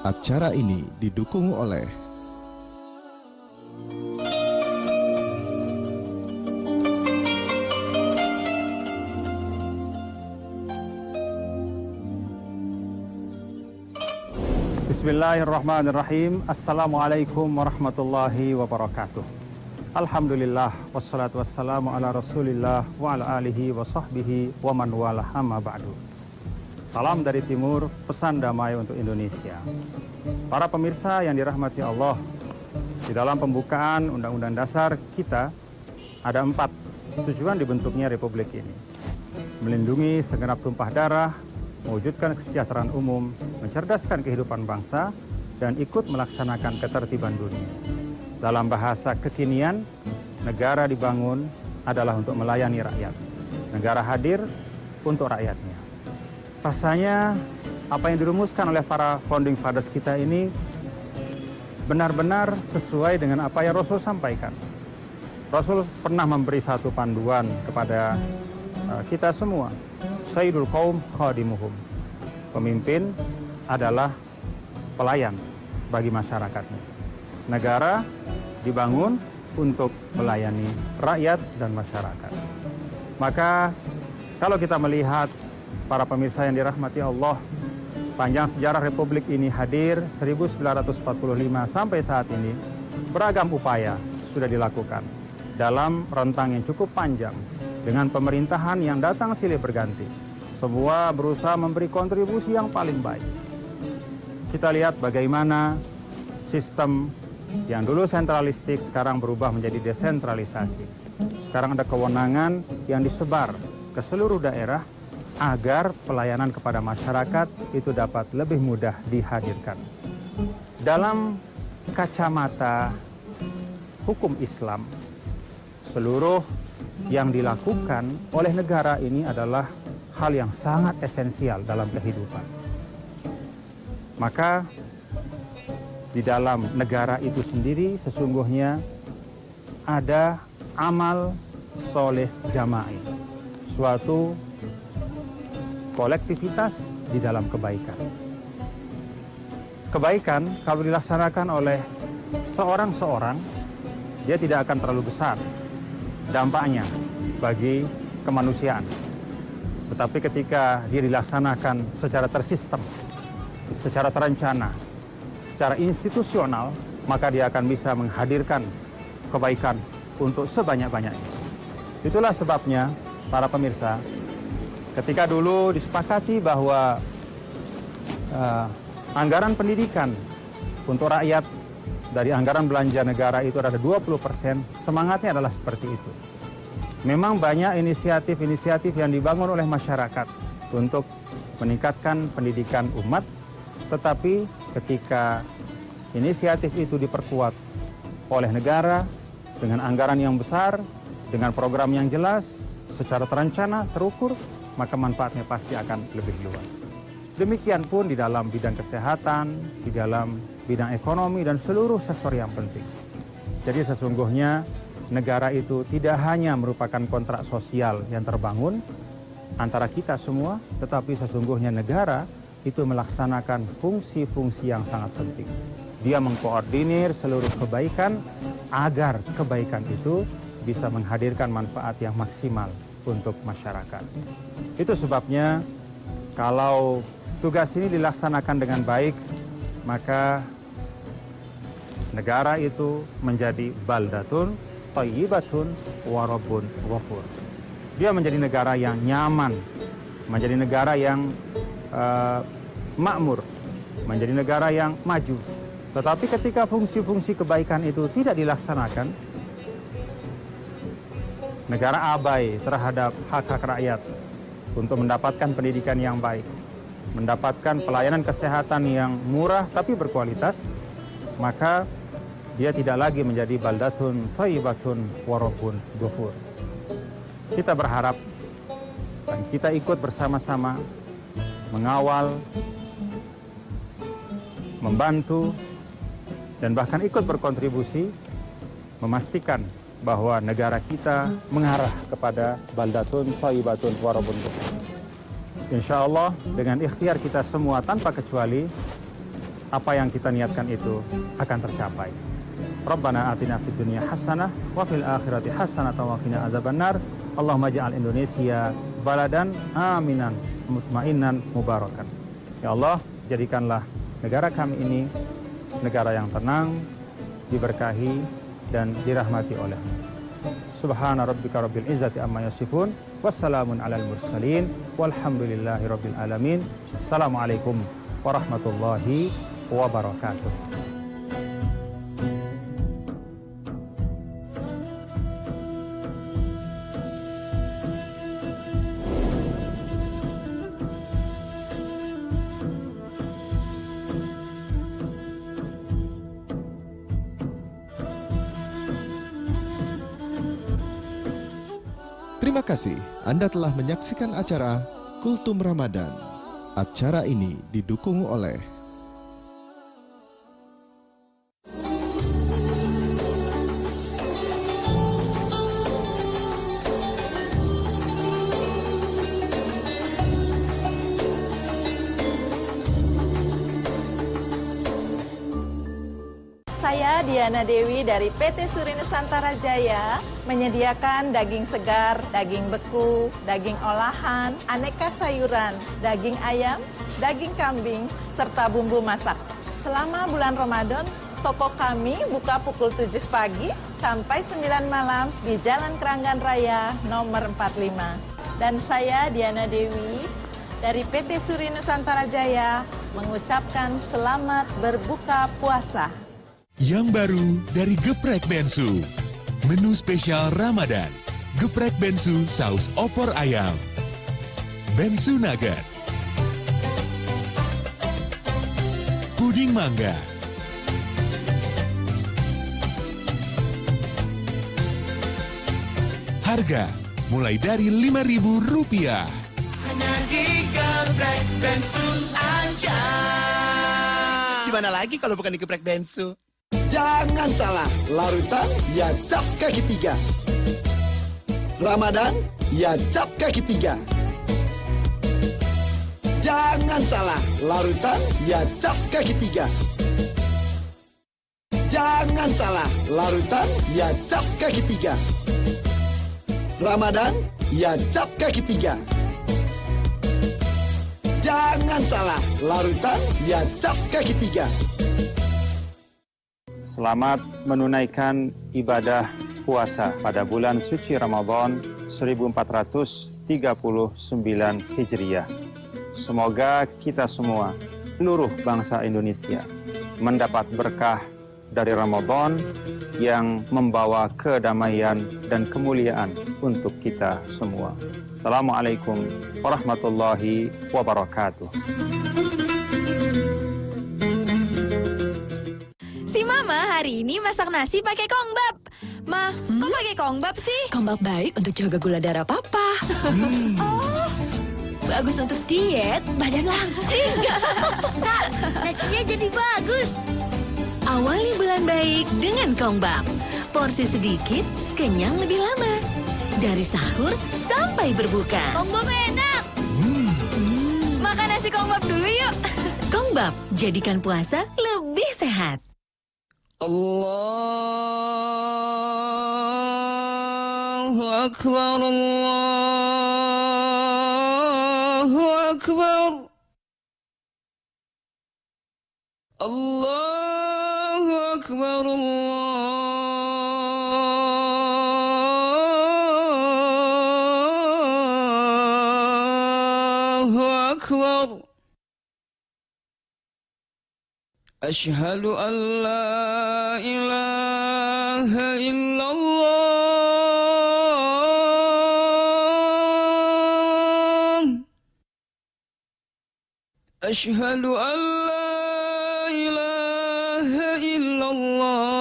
Acara ini didukung oleh Bismillahirrahmanirrahim. Assalamualaikum warahmatullahi wabarakatuh. Alhamdulillah, wassalatu wassalamu ala rasulillah wa ala alihi wa sahbihi wa man wala amma ba'du. Salam dari timur, pesan damai untuk Indonesia. Para pemirsa yang dirahmati Allah, di dalam pembukaan Undang-Undang Dasar kita ada 4 tujuan dibentuknya Republik ini. Melindungi segenap tumpah darah, mewujudkan kesejahteraan umum, mencerdaskan kehidupan bangsa, dan ikut melaksanakan ketertiban dunia. Dalam bahasa kekinian, negara dibangun adalah untuk melayani rakyat. Negara hadir untuk rakyatnya. Rasanya apa yang dirumuskan oleh para founding fathers kita ini benar-benar sesuai dengan apa yang Rasul sampaikan. Rasul pernah memberi satu panduan kepada kita semua. Sayyidul qaum khadimuhum. Pemimpin adalah pelayan bagi masyarakatnya. Negara dibangun untuk melayani rakyat dan masyarakat. Maka kalau kita melihat para pemirsa yang dirahmati Allah, panjang sejarah Republik ini hadir 1945 sampai saat ini, beragam upaya sudah dilakukan dalam rentang yang cukup panjang dengan pemerintahan yang datang silih berganti. Semua berusaha memberi kontribusi yang paling baik. Kita lihat bagaimana sistem yang dulu sentralistik sekarang berubah menjadi desentralisasi. Sekarang ada kewenangan yang disebar ke seluruh daerah agar pelayanan kepada masyarakat itu dapat lebih mudah dihadirkan. Dalam kacamata hukum Islam, seluruh yang dilakukan oleh negara ini adalah hal yang sangat esensial dalam kehidupan. Maka di dalam negara itu sendiri sesungguhnya ada amal soleh jama'i, suatu kolektivitas di dalam kebaikan. Kebaikan kalau dilaksanakan oleh seorang-seorang, dia tidak akan terlalu besar dampaknya bagi kemanusiaan. Tetapi ketika dia dilaksanakan secara tersistem, secara terencana, secara institusional, maka dia akan bisa menghadirkan kebaikan untuk sebanyak-banyaknya. Itulah sebabnya, para pemirsa, ketika dulu disepakati bahwa anggaran pendidikan untuk rakyat dari anggaran belanja negara itu ada 20%, semangatnya adalah seperti itu. Memang banyak inisiatif-inisiatif yang dibangun oleh masyarakat untuk meningkatkan pendidikan umat, tetapi ketika inisiatif itu diperkuat oleh negara dengan anggaran yang besar, dengan program yang jelas, secara terencana, terukur, maka manfaatnya pasti akan lebih luas. Demikian pun di dalam bidang kesehatan, di dalam bidang ekonomi, dan seluruh sektor yang penting. Jadi sesungguhnya negara itu tidak hanya merupakan kontrak sosial yang terbangun antara kita semua, tetapi sesungguhnya negara itu melaksanakan fungsi-fungsi yang sangat penting. Dia mengkoordinir seluruh kebaikan agar kebaikan itu bisa menghadirkan manfaat yang maksimal untuk masyarakat. Itu sebabnya kalau tugas ini dilaksanakan dengan baik, maka negara itu menjadi baldatun, thayyibatun, wa rabbun ghafur. Dia menjadi negara yang nyaman, menjadi negara yang makmur, menjadi negara yang maju. Tetapi ketika fungsi-fungsi kebaikan itu tidak dilaksanakan, negara abai terhadap hak-hak rakyat untuk mendapatkan pendidikan yang baik, mendapatkan pelayanan kesehatan yang murah tapi berkualitas, maka dia tidak lagi menjadi baldatun thayyibatun wa rabbun ghafur. Kita berharap dan kita ikut bersama-sama mengawal, membantu, dan bahkan ikut berkontribusi memastikan bahwa negara kita mengarah kepada baldatun thayyibatun wa rabbun ghafur. Insya Allah dengan ikhtiar kita semua tanpa kecuali, apa yang kita niatkan itu akan tercapai. Rabbana atina fid dunya hasanah wa fil akhirati hasanah wa qina adzabannar. Allahumma ja'al Indonesia baladan aminan mutmainan mubarakan. Ya Allah, jadikanlah negara kami ini negara yang tenang, diberkahi dan dirahmati oleh-Mu. Subhana rabbika rabbil izzati amma yasifun, wassalamun alal mursalin, walhamdulillahi rabbil alamin. Assalamualaikum warahmatullahi wabarakatuh. Terima kasih Anda telah menyaksikan acara Kultum Ramadan. Acara ini didukung oleh Saya Diana Dewi dari PT Suri Nusantara Jaya menyediakan daging segar, daging beku, daging olahan, aneka sayuran, daging ayam, daging kambing, serta bumbu masak. Selama bulan Ramadan, toko kami buka pukul 7 pagi sampai 9 malam di Jalan Keranggan Raya nomor 45. Dan saya Diana Dewi dari PT Suri Nusantara Jaya mengucapkan selamat berbuka puasa. Yang baru dari Geprek Bensu. Menu spesial Ramadan. Geprek Bensu saus opor ayam. Bensu nugget. Puding mangga. Harga mulai dari Rp5.000. Hanya di Geprek Bensu aja. Di mana lagi kalau bukan di Geprek Bensu? Jangan salah, larutan ya cap kaki 3. Ramadan ya cap kaki 3. Jangan salah, larutan ya cap kaki 3. Jangan salah, larutan ya cap kaki 3. Ramadan ya cap kaki 3. Jangan salah, larutan ya cap kaki 3. Selamat menunaikan ibadah puasa pada bulan suci Ramadan 1439 Hijriah. Semoga kita semua, seluruh bangsa Indonesia, mendapat berkah dari Ramadan yang membawa kedamaian dan kemuliaan untuk kita semua. Assalamualaikum warahmatullahi wabarakatuh. Si Mama hari ini masak nasi pakai kongbap. Ma, kok pakai kongbap sih? Kongbap baik untuk jaga gula darah Papa. Oh, bagus untuk diet, badan langsing. Kak, nasinya jadi bagus. Awali bulan baik dengan kongbap. Porsi sedikit, kenyang lebih lama. Dari sahur sampai berbuka. Kongbap enak. Makan nasi kongbap dulu yuk. Kongbap, jadikan puasa lebih sehat. Allahu Akbar, Allahu Akbar. Allahu Akbar, Allahu Akbar. Asyhadu an la ilaha illallah. Asyhadu an la ilaha illallah.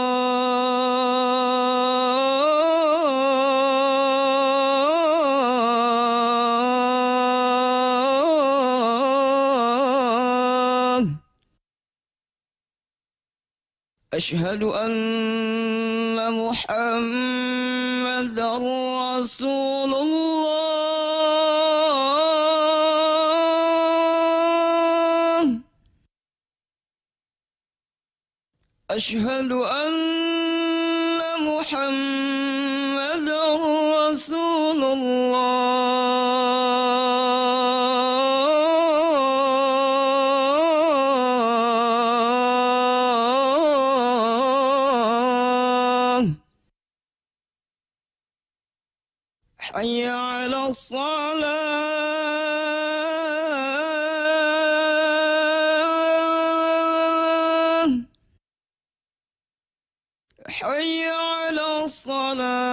Asyhadu anna Muhammadar Rasulullah. Asyhadu anna Muhammadar Rasulullah. Hayya 'ala shalah. Hayya 'ala salah.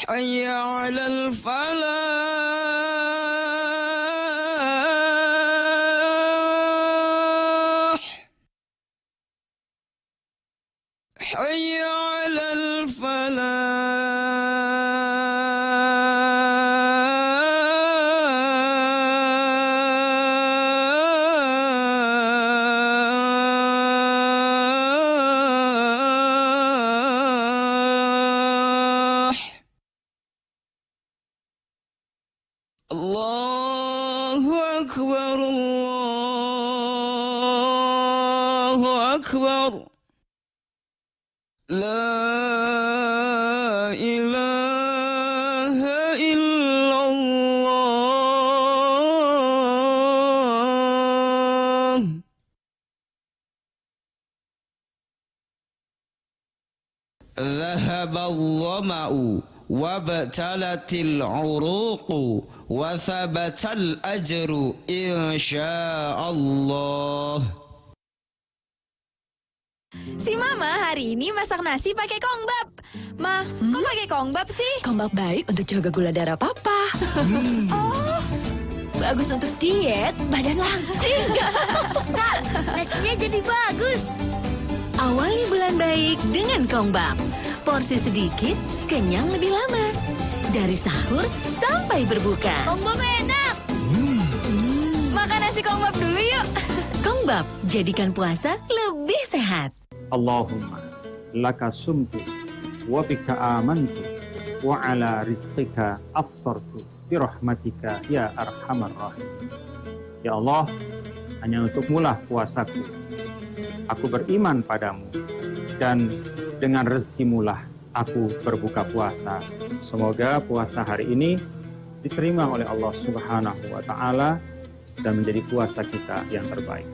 Hayya 'alal falah. Hayya 'alal falah. أكبر الله أكبر لا إله إلا الله ذهب الظمأ وابتلت العروق وثبت الأجر إن شاء الله. Si Mama hari ini masak nasi pakai kongbab. Ma, kok pakai kongbab sih? Kongbab baik untuk jaga gula darah Papa. Oh, bagus untuk diet, badan langsing. Kak, nasinya jadi bagus. Awali bulan baik dengan kongbab. Porsi sedikit, kenyang lebih lama. Dari sahur sampai berbuka. Kongbab enak. Makan nasi kongbab dulu yuk. Kongbab, jadikan puasa lebih sehat. Allahumma laka sumtu wa bika amantu wa ala rizqika aftartu birahmatika ya arhamar rahim. Ya Allah, hanya untukmu lah puasaku. Aku beriman padamu dan dengan rezekimu lah aku berbuka puasa. Semoga puasa hari ini diterima oleh Allah Subhanahu wa Ta'ala dan menjadi puasa kita yang terbaik.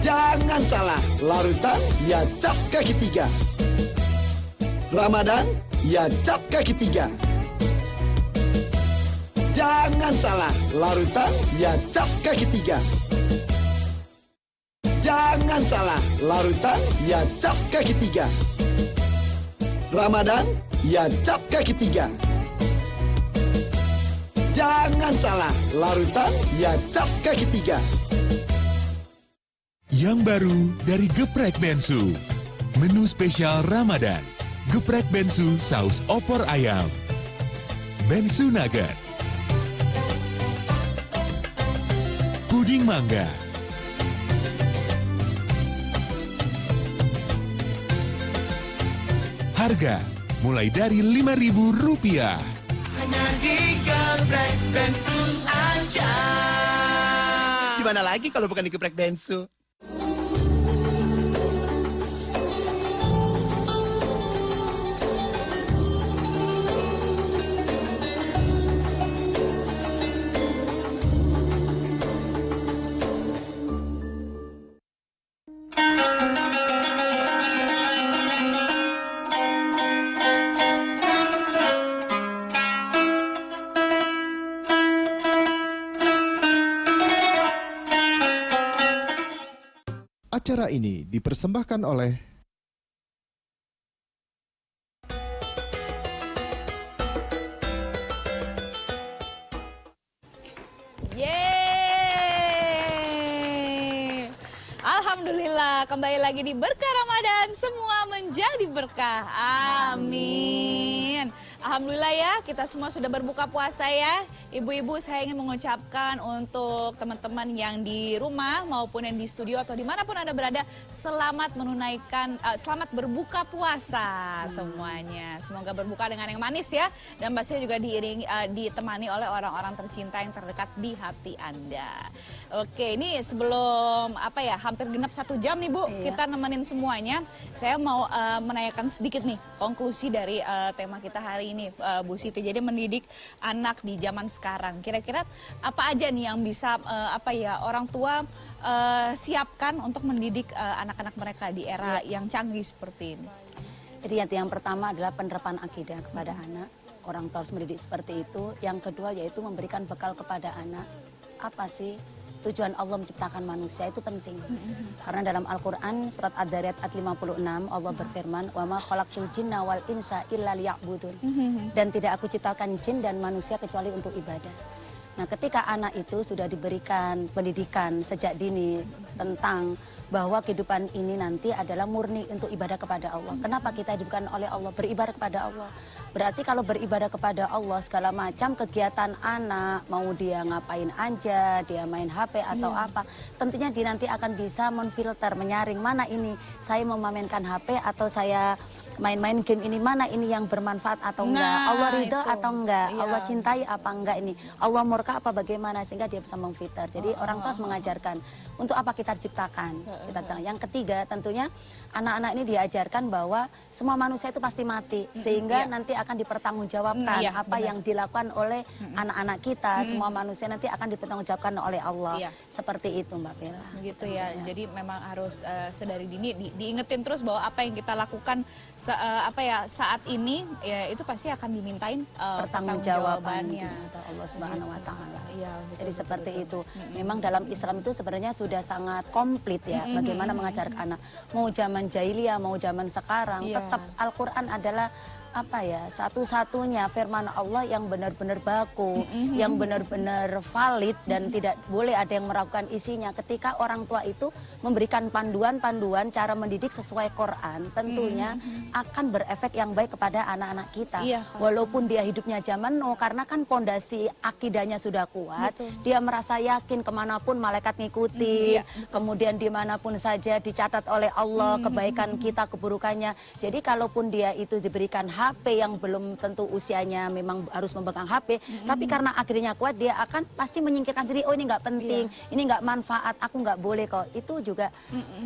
Jangan salah, larutan ya cap kaki tiga. Ramadan ya cap kaki tiga. Jangan salah, larutan ya cap kaki tiga. Jangan salah, larutan ya cap kaki tiga. Ramadan ya cap kaki tiga. Jangan salah, larutan ya cap kaki tiga. Yang baru dari Geprek Bensu. Menu spesial Ramadan. Geprek Bensu saus opor ayam. Bensu nugget. Puding mangga. Harga mulai dari Rp5.000. Hanya di Geprek Bensu aja. Di mana lagi kalau bukan di Geprek Bensu? Acara ini dipersembahkan oleh Yeay! Alhamdulillah, kembali lagi di Berkah Ramadan, semua menjadi berkah. Amin. Alhamdulillah ya, kita semua sudah berbuka puasa ya. Ibu-ibu, saya ingin mengucapkan untuk teman-teman yang di rumah maupun yang di studio atau dimanapun Anda berada, selamat menunaikan, selamat berbuka puasa semuanya. Semoga berbuka dengan yang manis ya. Dan pastinya juga ditemani oleh orang-orang tercinta yang terdekat di hati Anda. Oke, ini sebelum hampir genap 1 jam nih Bu, kita nemenin semuanya. Saya mau menanyakan sedikit nih konklusi dari tema kita hari ini, Bu Siti. Jadi mendidik anak di zaman sekarang. Kira-kira apa aja nih yang bisa orang tua siapkan untuk mendidik anak-anak mereka di era yang canggih seperti ini? Jadi yang pertama adalah penerapan akidah kepada anak. Orang tua harus mendidik seperti itu. Yang kedua yaitu memberikan bekal kepada anak. Apa sih tujuan Allah menciptakan manusia, itu penting. Karena dalam Al-Quran surat Ad-Dariyat ayat 56 Allah berfirman, "Wa ma khalaqtul jinna wal insa illa liya'budun." Dan tidak aku ciptakan jin dan manusia kecuali untuk ibadah. Nah, ketika anak itu sudah diberikan pendidikan sejak dini tentang bahwa kehidupan ini nanti adalah murni untuk ibadah kepada Allah. Kenapa kita diberikan oleh Allah beribadah kepada Allah? Berarti kalau beribadah kepada Allah segala macam kegiatan anak, mau dia ngapain aja, dia main HP atau apa, tentunya dia nanti akan bisa menfilter, menyaring mana ini saya mau memainkan HP atau saya main-main game ini, mana ini yang bermanfaat atau enggak, Allah ridho atau enggak, Allah cintai apa enggak ini, Allah murka apa bagaimana, sehingga dia bisa memfilter. Jadi orang tua harus mengajarkan untuk apa kita ciptakan. Yang ketiga tentunya anak-anak ini diajarkan bahwa semua manusia itu pasti mati, sehingga nanti akan dipertanggungjawabkan apa yang dilakukan oleh anak-anak kita. Semua manusia nanti akan dipertanggungjawabkan oleh Allah. Seperti itu Mbak Bella. Gitu ya. Jadi memang harus sedari dini diingetin terus bahwa apa yang kita lakukan saat ini ya itu pasti akan dimintain pertanggungjawabannya Allah Subhanahu wa taala. Jadi seperti itu. Memang dalam Islam itu sebenarnya sudah sangat komplit ya bagaimana mengajarkan anak. Mau zaman jahiliyah, mau zaman sekarang, tetap Al-Qur'an adalah satu-satunya firman Allah yang benar-benar baku, yang benar-benar valid dan tidak boleh ada yang meragukan isinya. Ketika orang tua itu memberikan panduan-panduan cara mendidik sesuai Quran, tentunya akan berefek yang baik kepada anak-anak kita. Walaupun dia hidupnya zaman now, karena kan pondasi akidahnya sudah kuat, dia merasa yakin kemanapun malaikat ngikuti, kemudian dimanapun saja dicatat oleh Allah kebaikan kita, keburukannya. Jadi kalaupun dia itu diberikan HP yang belum tentu usianya memang harus memegang HP, tapi karena akhirnya kuat dia akan pasti menyingkirkan diri, oh ini nggak penting, ini nggak manfaat, aku nggak boleh kok. Itu juga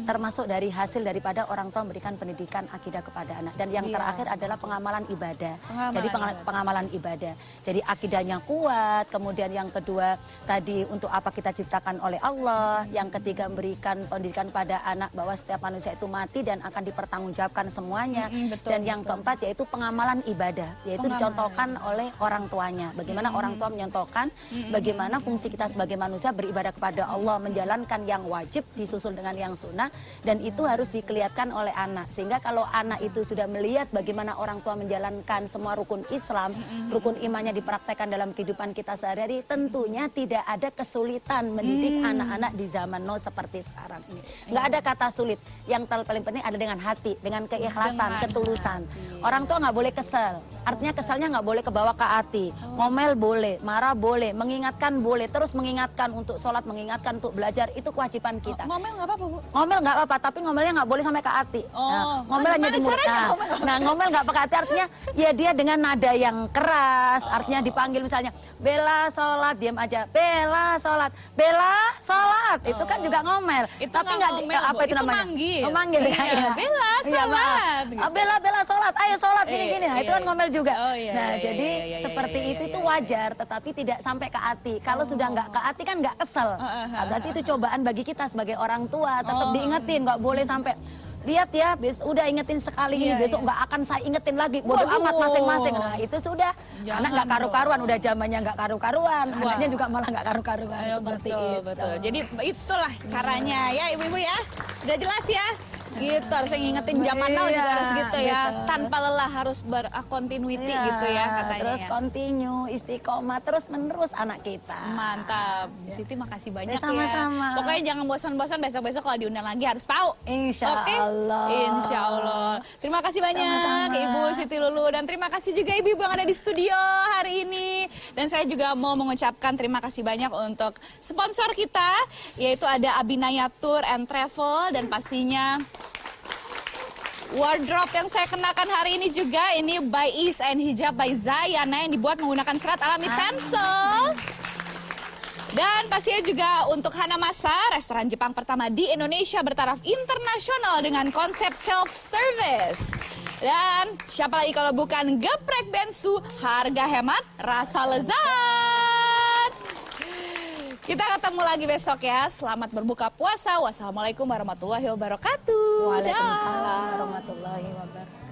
termasuk dari hasil daripada orang tua memberikan pendidikan akidah kepada anak. Dan yang terakhir adalah pengamalan ibadah. Jadi pengamalan ibadah. Jadi akidahnya kuat, kemudian yang kedua tadi untuk apa kita ciptakan oleh Allah, yang ketiga memberikan pendidikan pada anak bahwa setiap manusia itu mati dan akan dipertanggungjawabkan semuanya. Dan yang keempat yaitu pengamalan ibadah, yaitu dicontohkan oleh orang tuanya. Bagaimana orang tua menyontohkan bagaimana fungsi kita sebagai manusia beribadah kepada Allah, menjalankan yang wajib disusul dengan yang sunnah, dan itu harus dikelihatkan oleh anak. Sehingga kalau anak itu sudah melihat bagaimana orang tua menjalankan semua rukun Islam, rukun imannya dipraktekkan dalam kehidupan kita sehari-hari, tentunya tidak ada kesulitan mendidik anak-anak di zaman now seperti sekarang ini. Nggak ada kata sulit. Yang paling penting ada dengan hati, dengan keikhlasan, ketulusan. Orang tua nggak boleh kesel, artinya keselnya nggak boleh kebawa ke hati. Ngomel boleh, marah boleh, mengingatkan boleh, terus mengingatkan untuk sholat, mengingatkan untuk belajar, itu kewajiban kita. Ngomel nggak apa-apa Bu? Ngomel nggak apa-apa, tapi ngomelnya nggak boleh sampai ke hati. Ngomel hanya di mulut. Nah, ngomel nggak pakai hati artinya ya dia dengan nada yang keras, artinya dipanggil misalnya Bella sholat, diam aja, Bella sholat, Bella sholat, itu kan juga ngomel. Itu tapi nggak apa itu namanya? Memanggil. Bella sholat. Bella sholat, ayo sholat gini-gini. Nah, itu kan ngomel juga. Jadi seperti itu wajar, tetapi tidak sampai ke hati. Kalau sudah nggak ke hati kan nggak kesel. Berarti itu cobaan bagi kita sebagai orang tua. Tetap diingetin, nggak boleh sampai lihat ya, udah ingetin sekali ini, besok nggak akan saya ingetin lagi. Bodoh amat masing-masing. Nah itu sudah, anak nggak karu-karuan, udah zamannya nggak karu-karuan, anaknya juga malah nggak karu-karuan. Seperti itu. Betul. Jadi itulah caranya ya ibu-ibu ya. Udah jelas ya? Gitu, harus ngingetin zaman now juga harus gitu ya. Tanpa lelah harus berkontinuiti gitu ya katanya. Terus continue, istiqomah, terus menerus anak kita. Mantap. Bu Siti makasih banyak sama-sama. Ya. Pokoknya jangan bosan-bosan, besok-besok kalau diundang lagi harus tahu. Insya Allah. Insya Allah. Terima kasih banyak sama-sama. Ibu Siti Lulu. Dan terima kasih juga ibu-ibu yang ada di studio hari ini. Dan saya juga mau mengucapkan terima kasih banyak untuk sponsor kita, yaitu ada Abinaya Tour and Travel, dan pastinya wardrobe yang saya kenakan hari ini juga ini by Is and Hijab by Zayana yang dibuat menggunakan serat alami Tencel. Dan pastinya juga untuk Hanamasa, restoran Jepang pertama di Indonesia bertaraf internasional dengan konsep self-service. Dan siapa lagi kalau bukan Geprek Bensu, harga hemat, rasa lezat. Kita ketemu lagi besok ya. Selamat berbuka puasa. Wassalamualaikum warahmatullahi wabarakatuh. Waalaikumsalam warahmatullahi wabarakatuh.